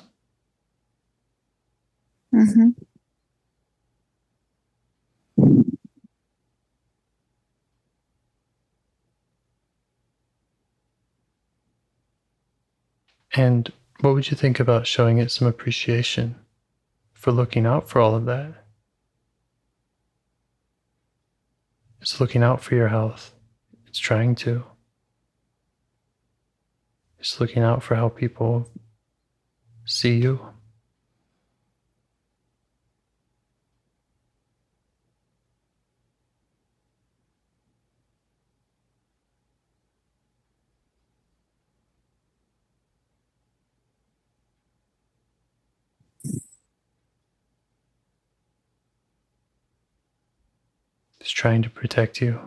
And what would you think about showing it some appreciation for looking out for all of that? It's looking out for your health. It's trying to. It's looking out for how people see you. It's trying to protect you.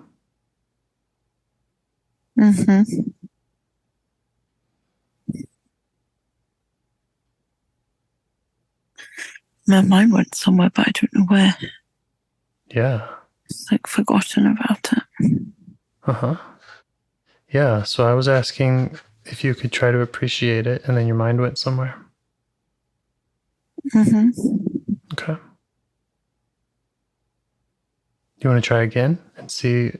My mind went somewhere, but I don't know where. Yeah. It's forgotten about it. Yeah, so I was asking if you could try to appreciate it, and then your mind went somewhere. Okay. You want to try again and see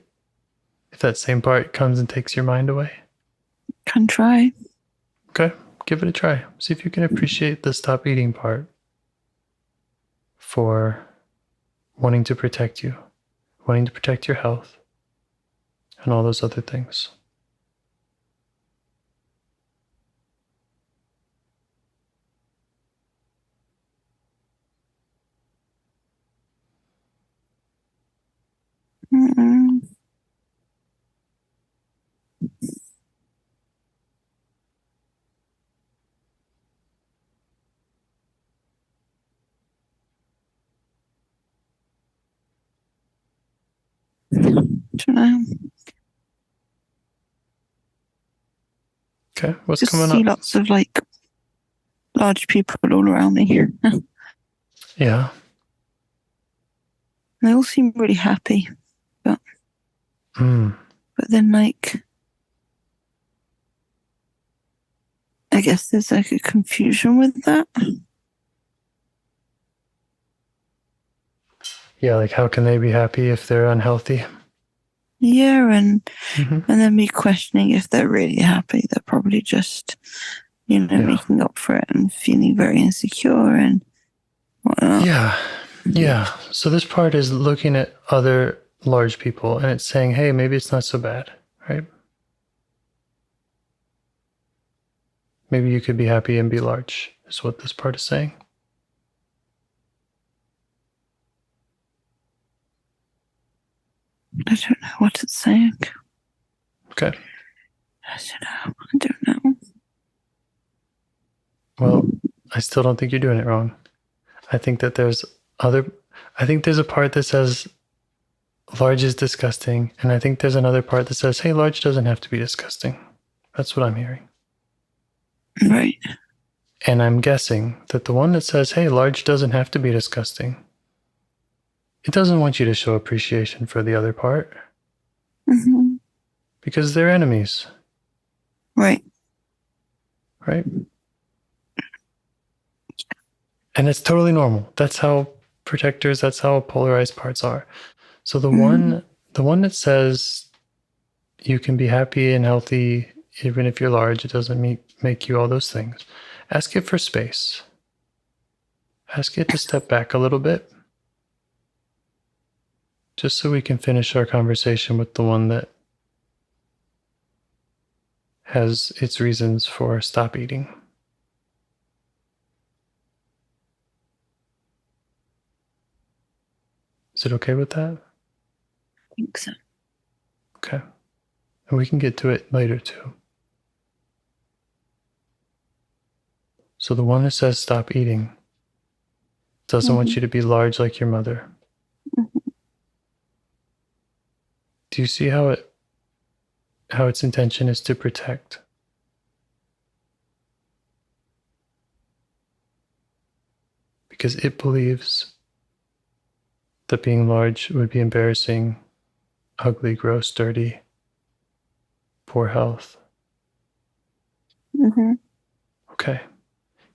if that same part comes and takes your mind away? Can try. Okay, give it a try. See if you can appreciate the stop eating part for wanting to protect you, wanting to protect your health, and all those other things. Don't know. Okay, what's Just coming see up? lots of large people all around me. Yeah. They all seem really happy, but then I guess there's a confusion with that. Yeah, how can they be happy if they're unhealthy? Yeah, and then me questioning if they're really happy. They're probably just, making up for it and feeling very insecure and whatnot. Yeah. So this part is looking at other large people and it's saying, hey, maybe it's not so bad, right? Maybe you could be happy and be large, is what this part is saying. I don't know what it's saying. Okay. I don't know. Well, I still don't think you're doing it wrong. I think that there's a part that says large is disgusting, and I think there's another part that says, hey, large doesn't have to be disgusting. That's what I'm hearing. Right. And I'm guessing that the one that says, hey, large doesn't have to be disgusting it doesn't want you to show appreciation for the other part because they're enemies. Right. Right? And it's totally normal. That's how projectors, that's how polarized parts are. So the one that says you can be happy and healthy even if you're large, it doesn't make you all those things. Ask it for space. Ask it to step back a little bit. Just so we can finish our conversation with the one that has its reasons for stop eating. Is it okay with that? I think so. Okay. And we can get to it later too. So the one that says stop eating doesn't want you to be large like your mother. Do you see how its intention is to protect? Because it believes that being large would be embarrassing, ugly, gross, dirty, poor health. Okay.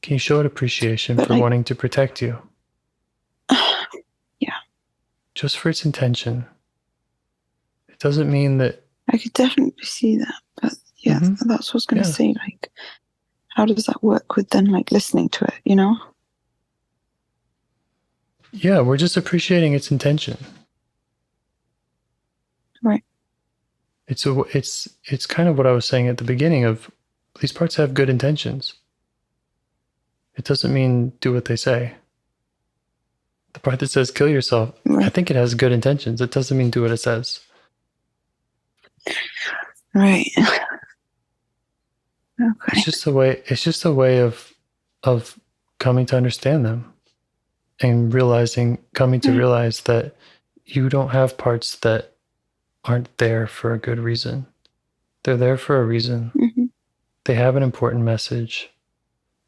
Can you show it appreciation for wanting to protect you? Yeah. Just for its intention. It doesn't mean that... I could definitely see that. But yeah, that's what I was going to say. Like, how does that work with then, like, listening to it, you know? Yeah, we're just appreciating its intention. Right. It's kind of what I was saying at the beginning of these parts have good intentions. It doesn't mean do what they say. The part that says kill yourself, I think it has good intentions. It doesn't mean do what it says. Right. Okay. It's just a way of coming to understand them and coming to realize that you don't have parts that aren't there for a good reason. They're there for a reason. They have an important message.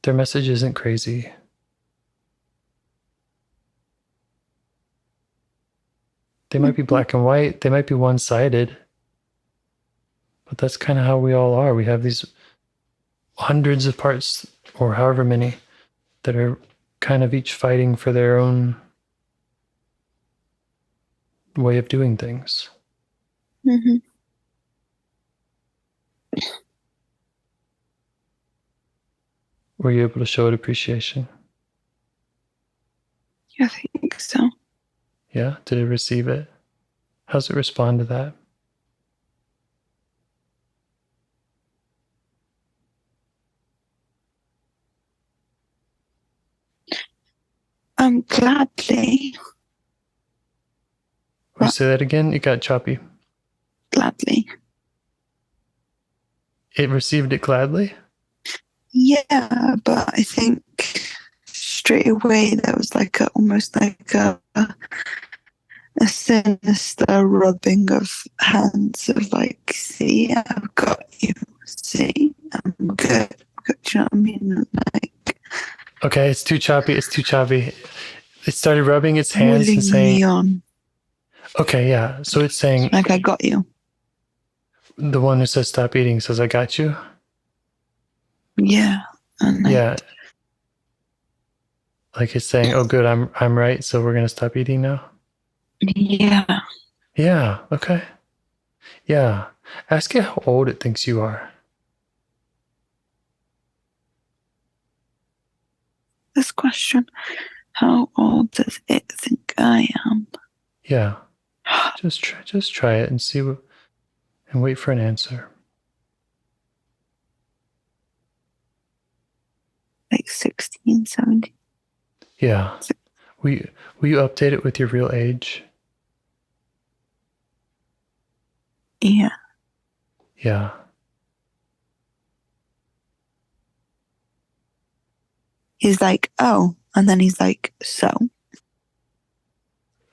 Their message isn't crazy. They might be black and white. They might be one-sided. But that's kind of how we all are. We have these hundreds of parts, or however many, that are kind of each fighting for their own way of doing things. Were you able to show it appreciation? Yeah, I think so. Yeah? Did it receive it? How's it respond to that? Gladly. Will you say that again? It got choppy. Gladly. It received it gladly? Yeah, but I think straight away there was like almost like a sinister rubbing of hands of like, see, I've got you. See, I'm good. Do you know what I mean? Like, okay, it's too choppy. It started rubbing its hands and saying, me on. Okay, yeah. So it's saying, like, I got you. The one who says stop eating says, I got you. Yeah. And yeah. Like it's saying, oh, good, I'm right. So we're going to stop eating now. Yeah. Yeah. Okay. Yeah. Ask it how old it thinks you are. This question, how old does it think I am? Yeah. Just try it and see and wait for an answer. Like 16, 17. Yeah. Will you update it with your real age? Yeah. Yeah. He's like, oh, and then he's like, so.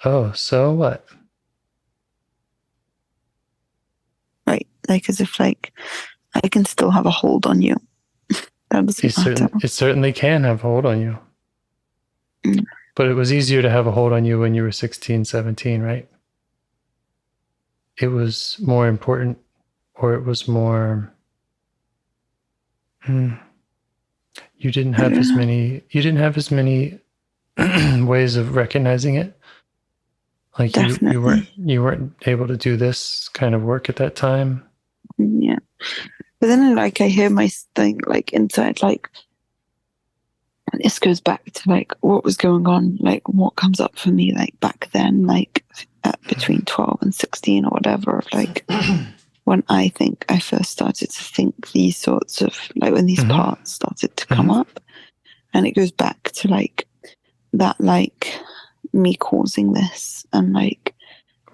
Oh, so what? Right. Like as if like I can still have a hold on you. That doesn't matter. It certainly can have hold on you. But it was easier to have a hold on you when you were 16, 17, right? It was more important, or it was more... You didn't have as many ways of recognizing it. Like Definitely. you weren't able to do this kind of work at that time. Yeah. But then like I hear my thing like inside, like this goes back to like what was going on, like what comes up for me like back then, like between 12 and 16 or whatever, like when I think I first started to think these sorts of like when these parts started to come up. And it goes back to like that, like me causing this, and like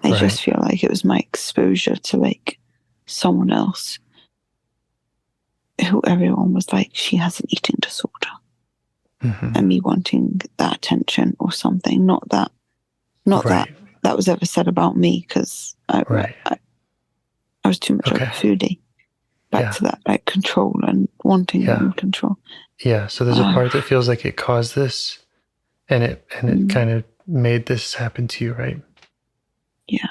I just feel like it was my exposure to like someone else who everyone was like, she has an eating disorder, and me wanting that attention or something. Not that was ever said about me, because I was too much of a foodie. Back to that like control and wanting and control. Yeah. So there's a part that feels like it caused this, and it kind of made this happen to you, right? Yeah.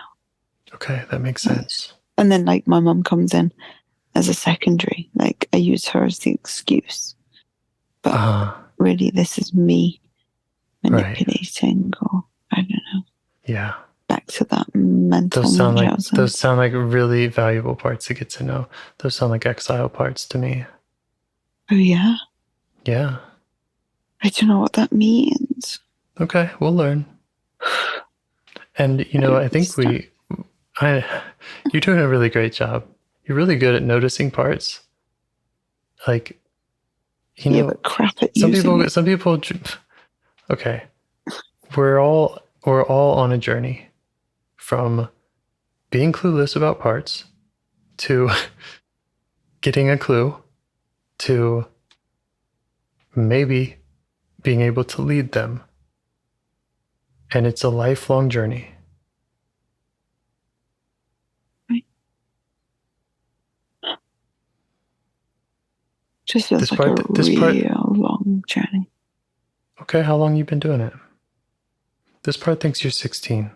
Okay, that makes sense. And then like my mum comes in as a secondary. Like I use her as the excuse, but really this is me manipulating, or I don't know. Yeah. Back to that mental. Those sound like really valuable parts to get to know. Those sound like exile parts to me. Oh yeah. Yeah. I don't know what that means. Okay, we'll learn. And I think you're doing a really great job. You're really good at noticing parts. Like, but crap at some people. Okay, we're all on a journey from being clueless about parts to getting a clue to maybe being able to lead them. And it's a lifelong journey. Just feels like a real long journey. Okay, how long you been doing it? This part thinks you're 16.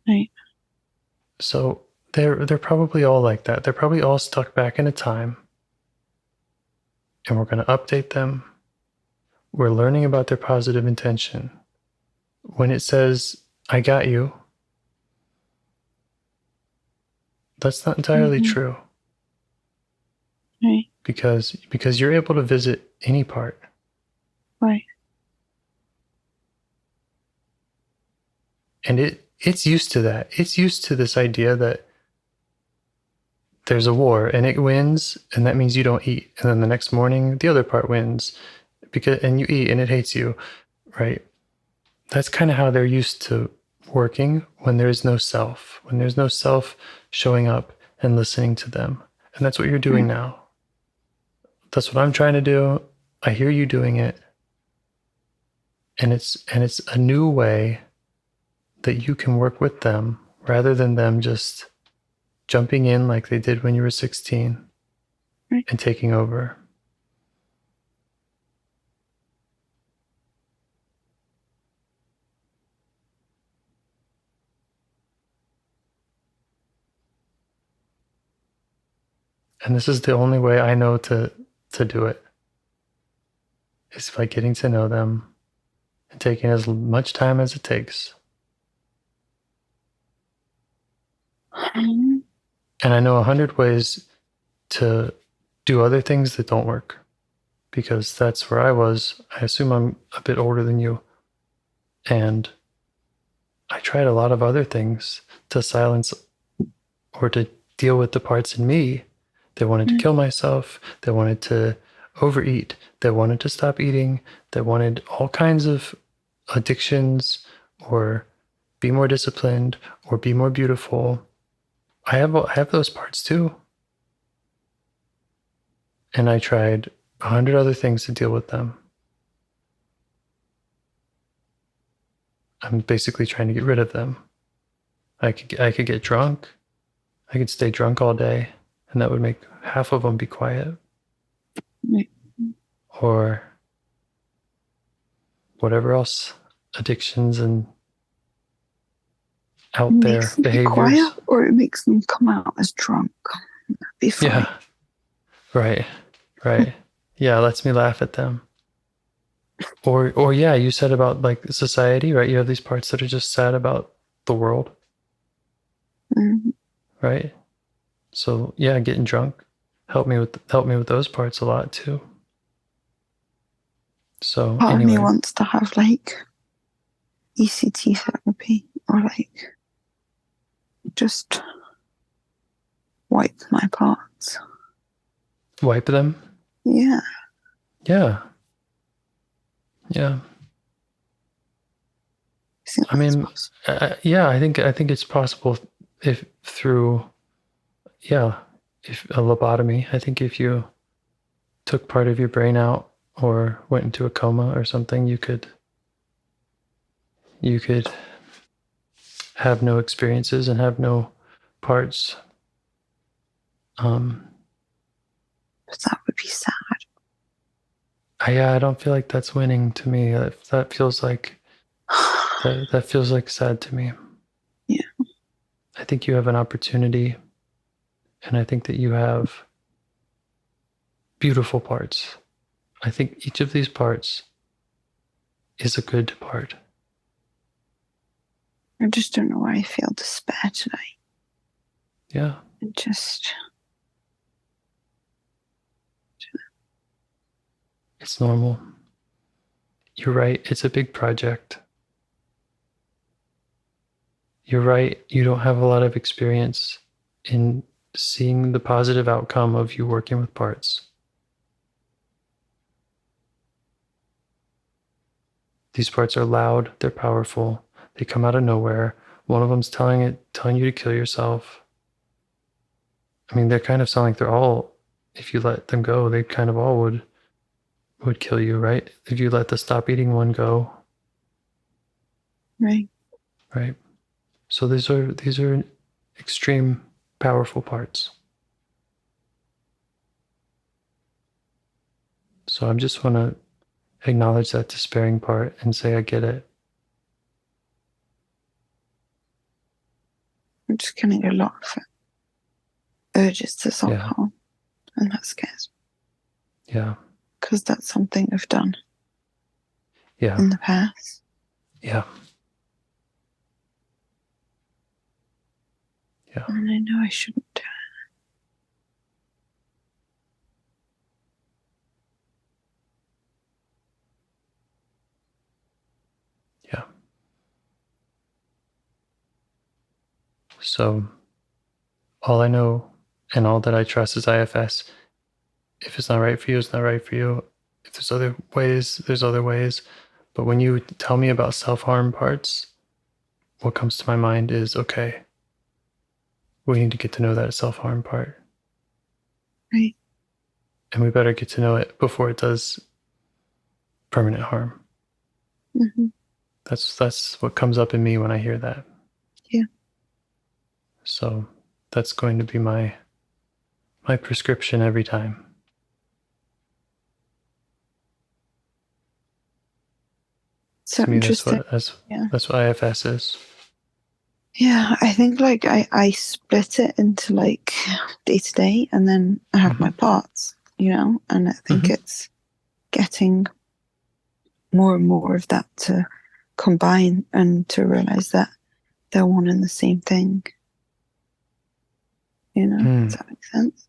Right. So they're probably all like that. They're probably all stuck back in a time. And we're going to update them. We're learning about their positive intention. When it says, I got you, that's not entirely true. Right. Because you're able to visit any part. Right. And it's used to that. It's used to this idea that there's a war and it wins, and that means you don't eat. And then the next morning, the other part wins and you eat and it hates you, right? That's kind of how they're used to working when there's no self, showing up and listening to them. And that's what you're doing now. That's what I'm trying to do. I hear you doing it. And it's a new way that you can work with them rather than them just jumping in like they did when you were 16 and taking over. And this is the only way I know to do it, is by getting to know them and taking as much time as it takes. And I know 100 ways to do other things that don't work, because that's where I was. I assume I'm a bit older than you. And I tried a lot of other things to silence or to deal with the parts in me that wanted to kill myself, that wanted to overeat, that wanted to stop eating, that wanted all kinds of addictions, or be more disciplined, or be more beautiful. I have those parts too. And I tried 100 other things to deal with them. I'm basically trying to get rid of them. I could get drunk. I could stay drunk all day, and that would make half of them be quiet. Or whatever else addictions and out It there makes them be behaviors. quiet, or it makes them come out as drunk. That'd be fine. Yeah. Right. Yeah, lets me laugh at them. Or yeah, you said about like society, right? You have these parts that are just sad about the world, Mhm. right? So yeah, getting drunk help me with those parts a lot too. So Part of anyway, me wants to have like ECT therapy, or like just wipe my parts. wipe them. Yeah. Yeah. I mean, yeah, I think it's possible if through, if a lobotomy. I think if you took part of your brain out or went into a coma or something, you could have no experiences and have no parts. But that would be sad. I don't feel like that's winning to me. That feels like that feels like sad to me. Yeah. I think you have an opportunity, and I think that you have beautiful parts. I think each of these parts is a good part. I just don't know why I feel despair tonight. Yeah. It just... It's normal. You're right. It's a big project. You're right. You don't have a lot of experience in seeing the positive outcome of you working with parts. These parts are loud. They're powerful. They come out of nowhere. One of them's telling you to kill yourself. I mean, they kind of sound like they're all, if you let them go, they kind of all would kill you, right? If you let the stop eating one go. Right. Right. So these are extreme powerful parts. So I just want to acknowledge that despairing part and say I get it. I'm just getting a lot of urges to self-harm, and that scares me. Yeah. Because that's something I've done in the past. Yeah. And I know I shouldn't do it. Yeah. So all I know and all that I trust is IFS. If it's not right for you, it's not right for you. If there's other ways, there's other ways. But when you tell me about self-harm parts, what comes to my mind is, okay, we need to get to know that self-harm part. Right. And we better get to know it before it does permanent harm. Mm-hmm. That's what comes up in me when I hear that. Yeah. So that's going to be my prescription every time. So to me, interesting. That's what IFS is. Yeah, I think like I split it into like day to day, and then I have my parts, and I think it's getting more and more of that to combine and to realize that they're one and the same thing. Does that make sense?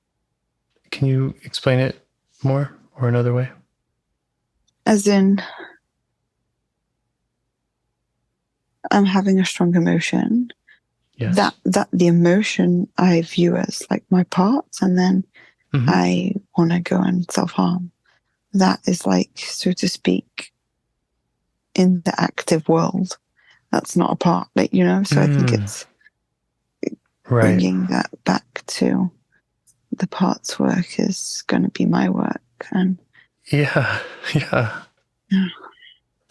Can you explain it more or another way? As in, I'm having a strong emotion. Yes. That the emotion I view as like my parts, and then I want to go and self-harm. That is like, so to speak, in the active world. That's not a part, like, so I think it's bringing that back to the parts work is going to be my work. And yeah.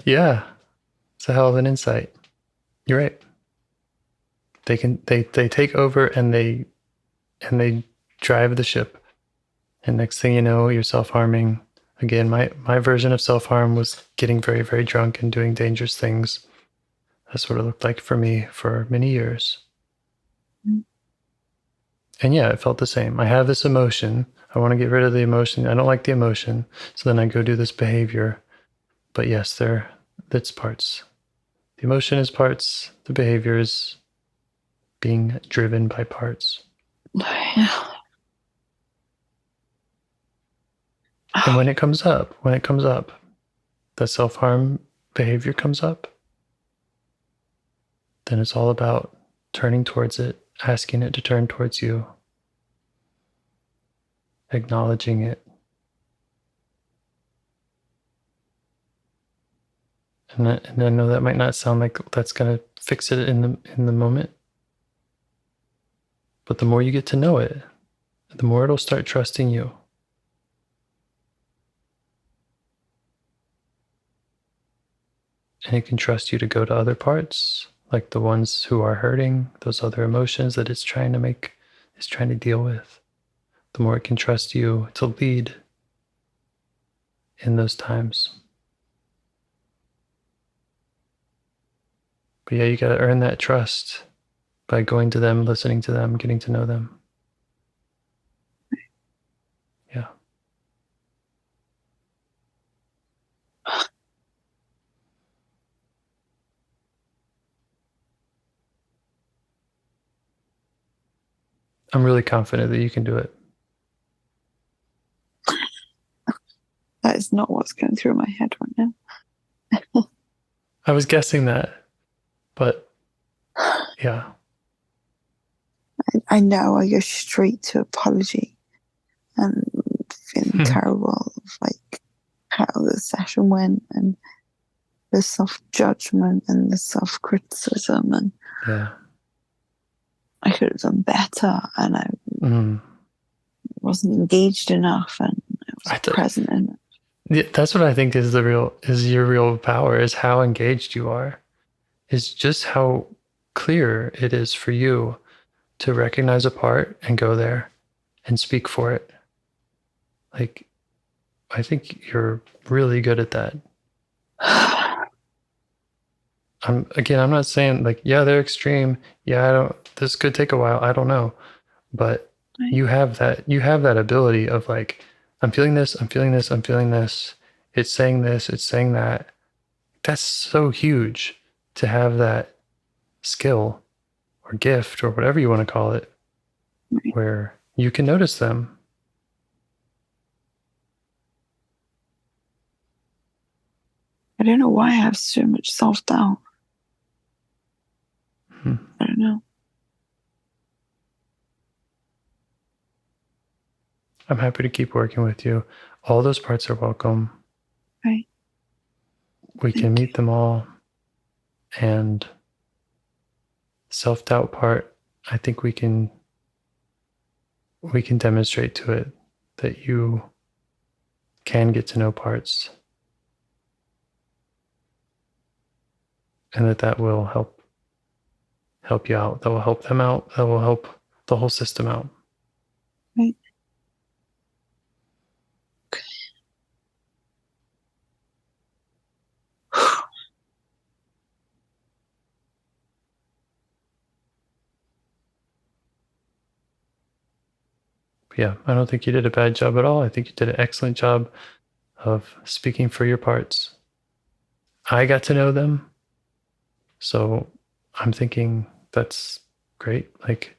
It's a hell of an insight. You're right. They take over and they drive the ship. And next thing you know, you're self-harming Again, my version of self-harm was getting very, very drunk and doing dangerous things. That's what it looked like for me for many years. Mm. And yeah, it felt the same. I have this emotion. I want to get rid of the emotion. I don't like the emotion. So then I go do this behavior. But yes, that's parts. The emotion is parts. The behavior is being driven by parts. Yeah. And when it comes up, the self-harm behavior comes up, then it's all about turning towards it, asking it to turn towards you, acknowledging it. And I know that might not sound like that's going to fix it in the moment. But the more you get to know it, the more it'll start trusting you. And it can trust you to go to other parts, like the ones who are hurting, those other emotions that it's trying to deal with. The more it can trust you to lead in those times. But yeah, you got to earn that trust by going to them, listening to them, getting to know them. Yeah. I'm really confident that you can do it. That is not what's going through my head right now. I was guessing that, but yeah. I know I go straight to apology and feeling terrible of like how the session went and the self-judgment and the self-criticism, and Yeah. I could have done better, and I wasn't engaged enough, and I was present in it. Yeah, that's what I think is your real power, is how engaged you are. Is just how clear it is for you to recognize a part and go there and speak for it. Like, I think you're really good at that. I'm not saying like, yeah, they're extreme. Yeah, this could take a while. I don't know. But you have that ability of like, I'm feeling this, I'm feeling this, I'm feeling this. It's saying this, it's saying that. That's so huge to have that skill or gift or whatever you want to call it, where you can notice them. I don't know why I have so much self-doubt. I don't know. I'm happy to keep working with you. All those parts are welcome. Right. We can meet them all. And self-doubt part, I think we can demonstrate to it that you can get to know parts, and that will help you out. That will help them out. That will help the whole system out. Right. Yeah, I don't think you did a bad job at all. I think you did an excellent job of speaking for your parts. I got to know them, so I'm thinking that's great. Like,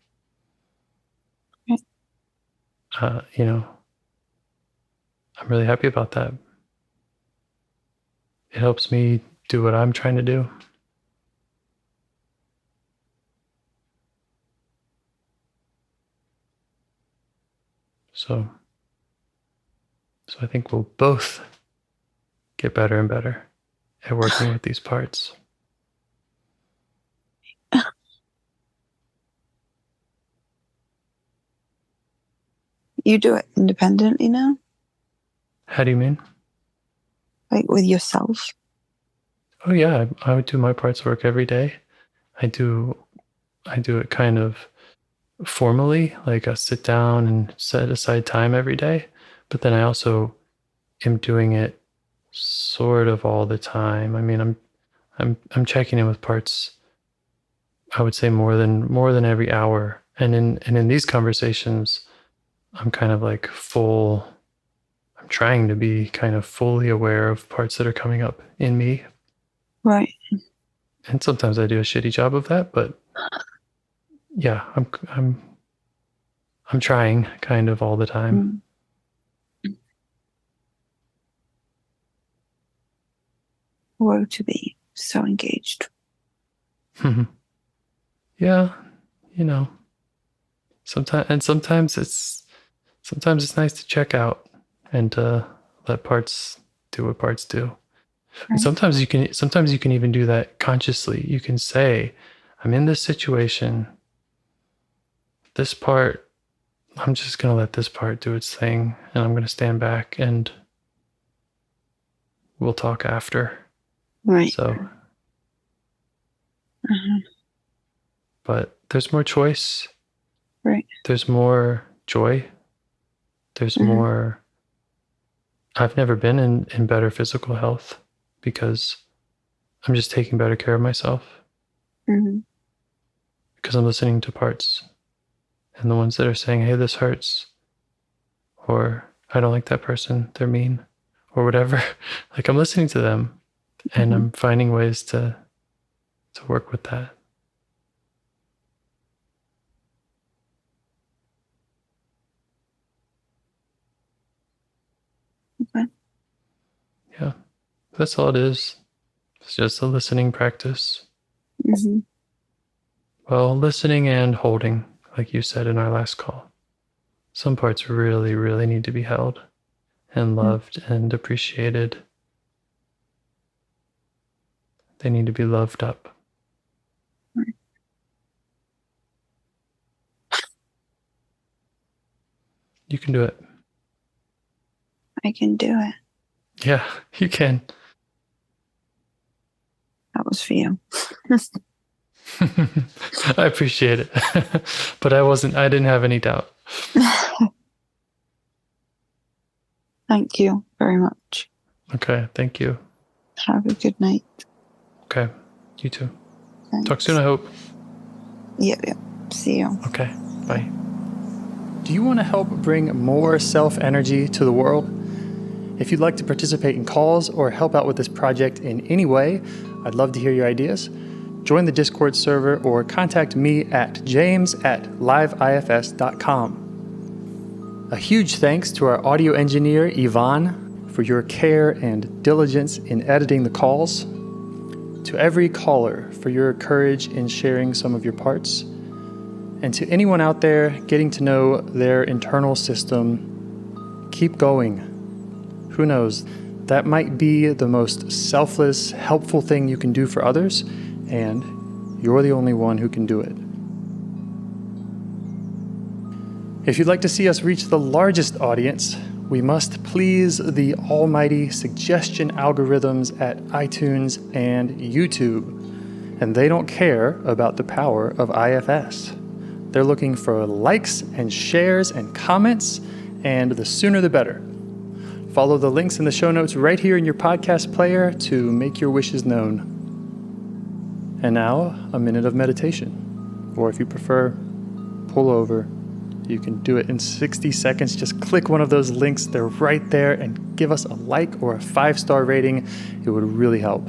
I'm really happy about that. It helps me do what I'm trying to do. So I think we'll both get better and better at working with these parts. You do it independently now? How do you mean? Like with yourself? Oh yeah, I would do my parts work every day. I do it kind of formally, like I sit down and set aside time every day. But then I also am doing it sort of all the time. I mean, I'm checking in with parts, I would say more than every hour. And in these conversations, I'm kind of like I'm trying to be kind of fully aware of parts that are coming up in me. Right. And sometimes I do a shitty job of that, but yeah, I'm trying kind of all the time. Woe to be so engaged. Yeah, you know, sometimes it's nice to check out and to let parts do what parts do. Right. And sometimes you can even do that consciously. You can say, I'm in this situation. This part, I'm just going to let this part do its thing, and I'm going to stand back and we'll talk after. Right. So, but there's more choice. Right. There's more joy. There's more. I've never been in better physical health because I'm just taking better care of myself. Because I'm listening to parts and the ones that are saying, hey, this hurts, or I don't like that person, they're mean, or whatever. Like, I'm listening to them and I'm finding ways to work with that. Okay. Yeah, that's all it is. It's just a listening practice. Well, listening and holding, like you said in our last call. Some parts really, really need to be held and loved and appreciated. They need to be loved up. You can do it. I can do it. Yeah, you can. That was for you. I appreciate it. But I didn't have any doubt. Thank you very much. Okay, thank you. Have a good night. Okay, you too. Thanks. Talk soon, I hope. Yep. See you. Okay, bye. Do you want to help bring more self-energy to the world? If you'd like to participate in calls or help out with this project in any way, I'd love to hear your ideas. Join the Discord server or contact me at james@liveifs.com. A huge thanks to our audio engineer, Yvonne, for your care and diligence in editing the calls. To every caller for your courage in sharing some of your parts. And to anyone out there getting to know their internal system, keep going. Who knows? That might be the most selfless, helpful thing you can do for others, and you're the only one who can do it. If you'd like to see us reach the largest audience, we must please the almighty suggestion algorithms at iTunes and YouTube. And they don't care about the power of IFS. They're looking for likes and shares and comments, and the sooner the better. Follow the links in the show notes right here in your podcast player to make your wishes known. And now, a minute of meditation. Or if you prefer, pull over. You can do it in 60 seconds. Just click one of those links. They're right there, and give us a like or a 5-star rating. It would really help.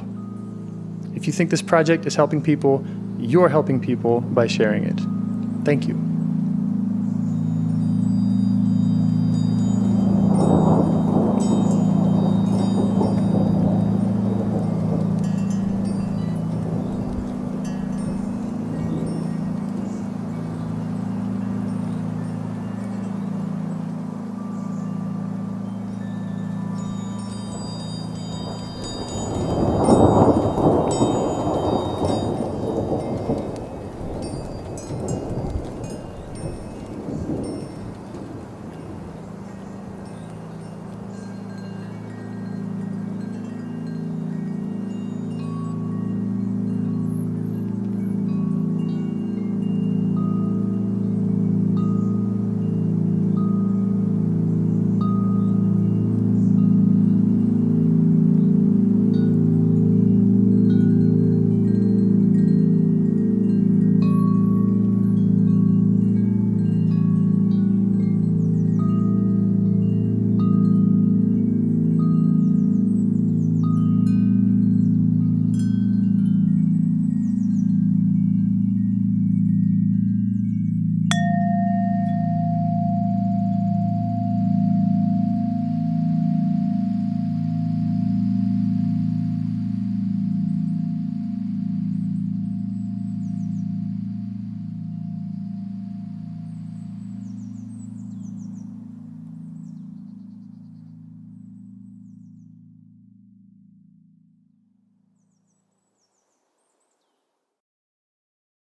If you think this project is helping people, you're helping people by sharing it. Thank you.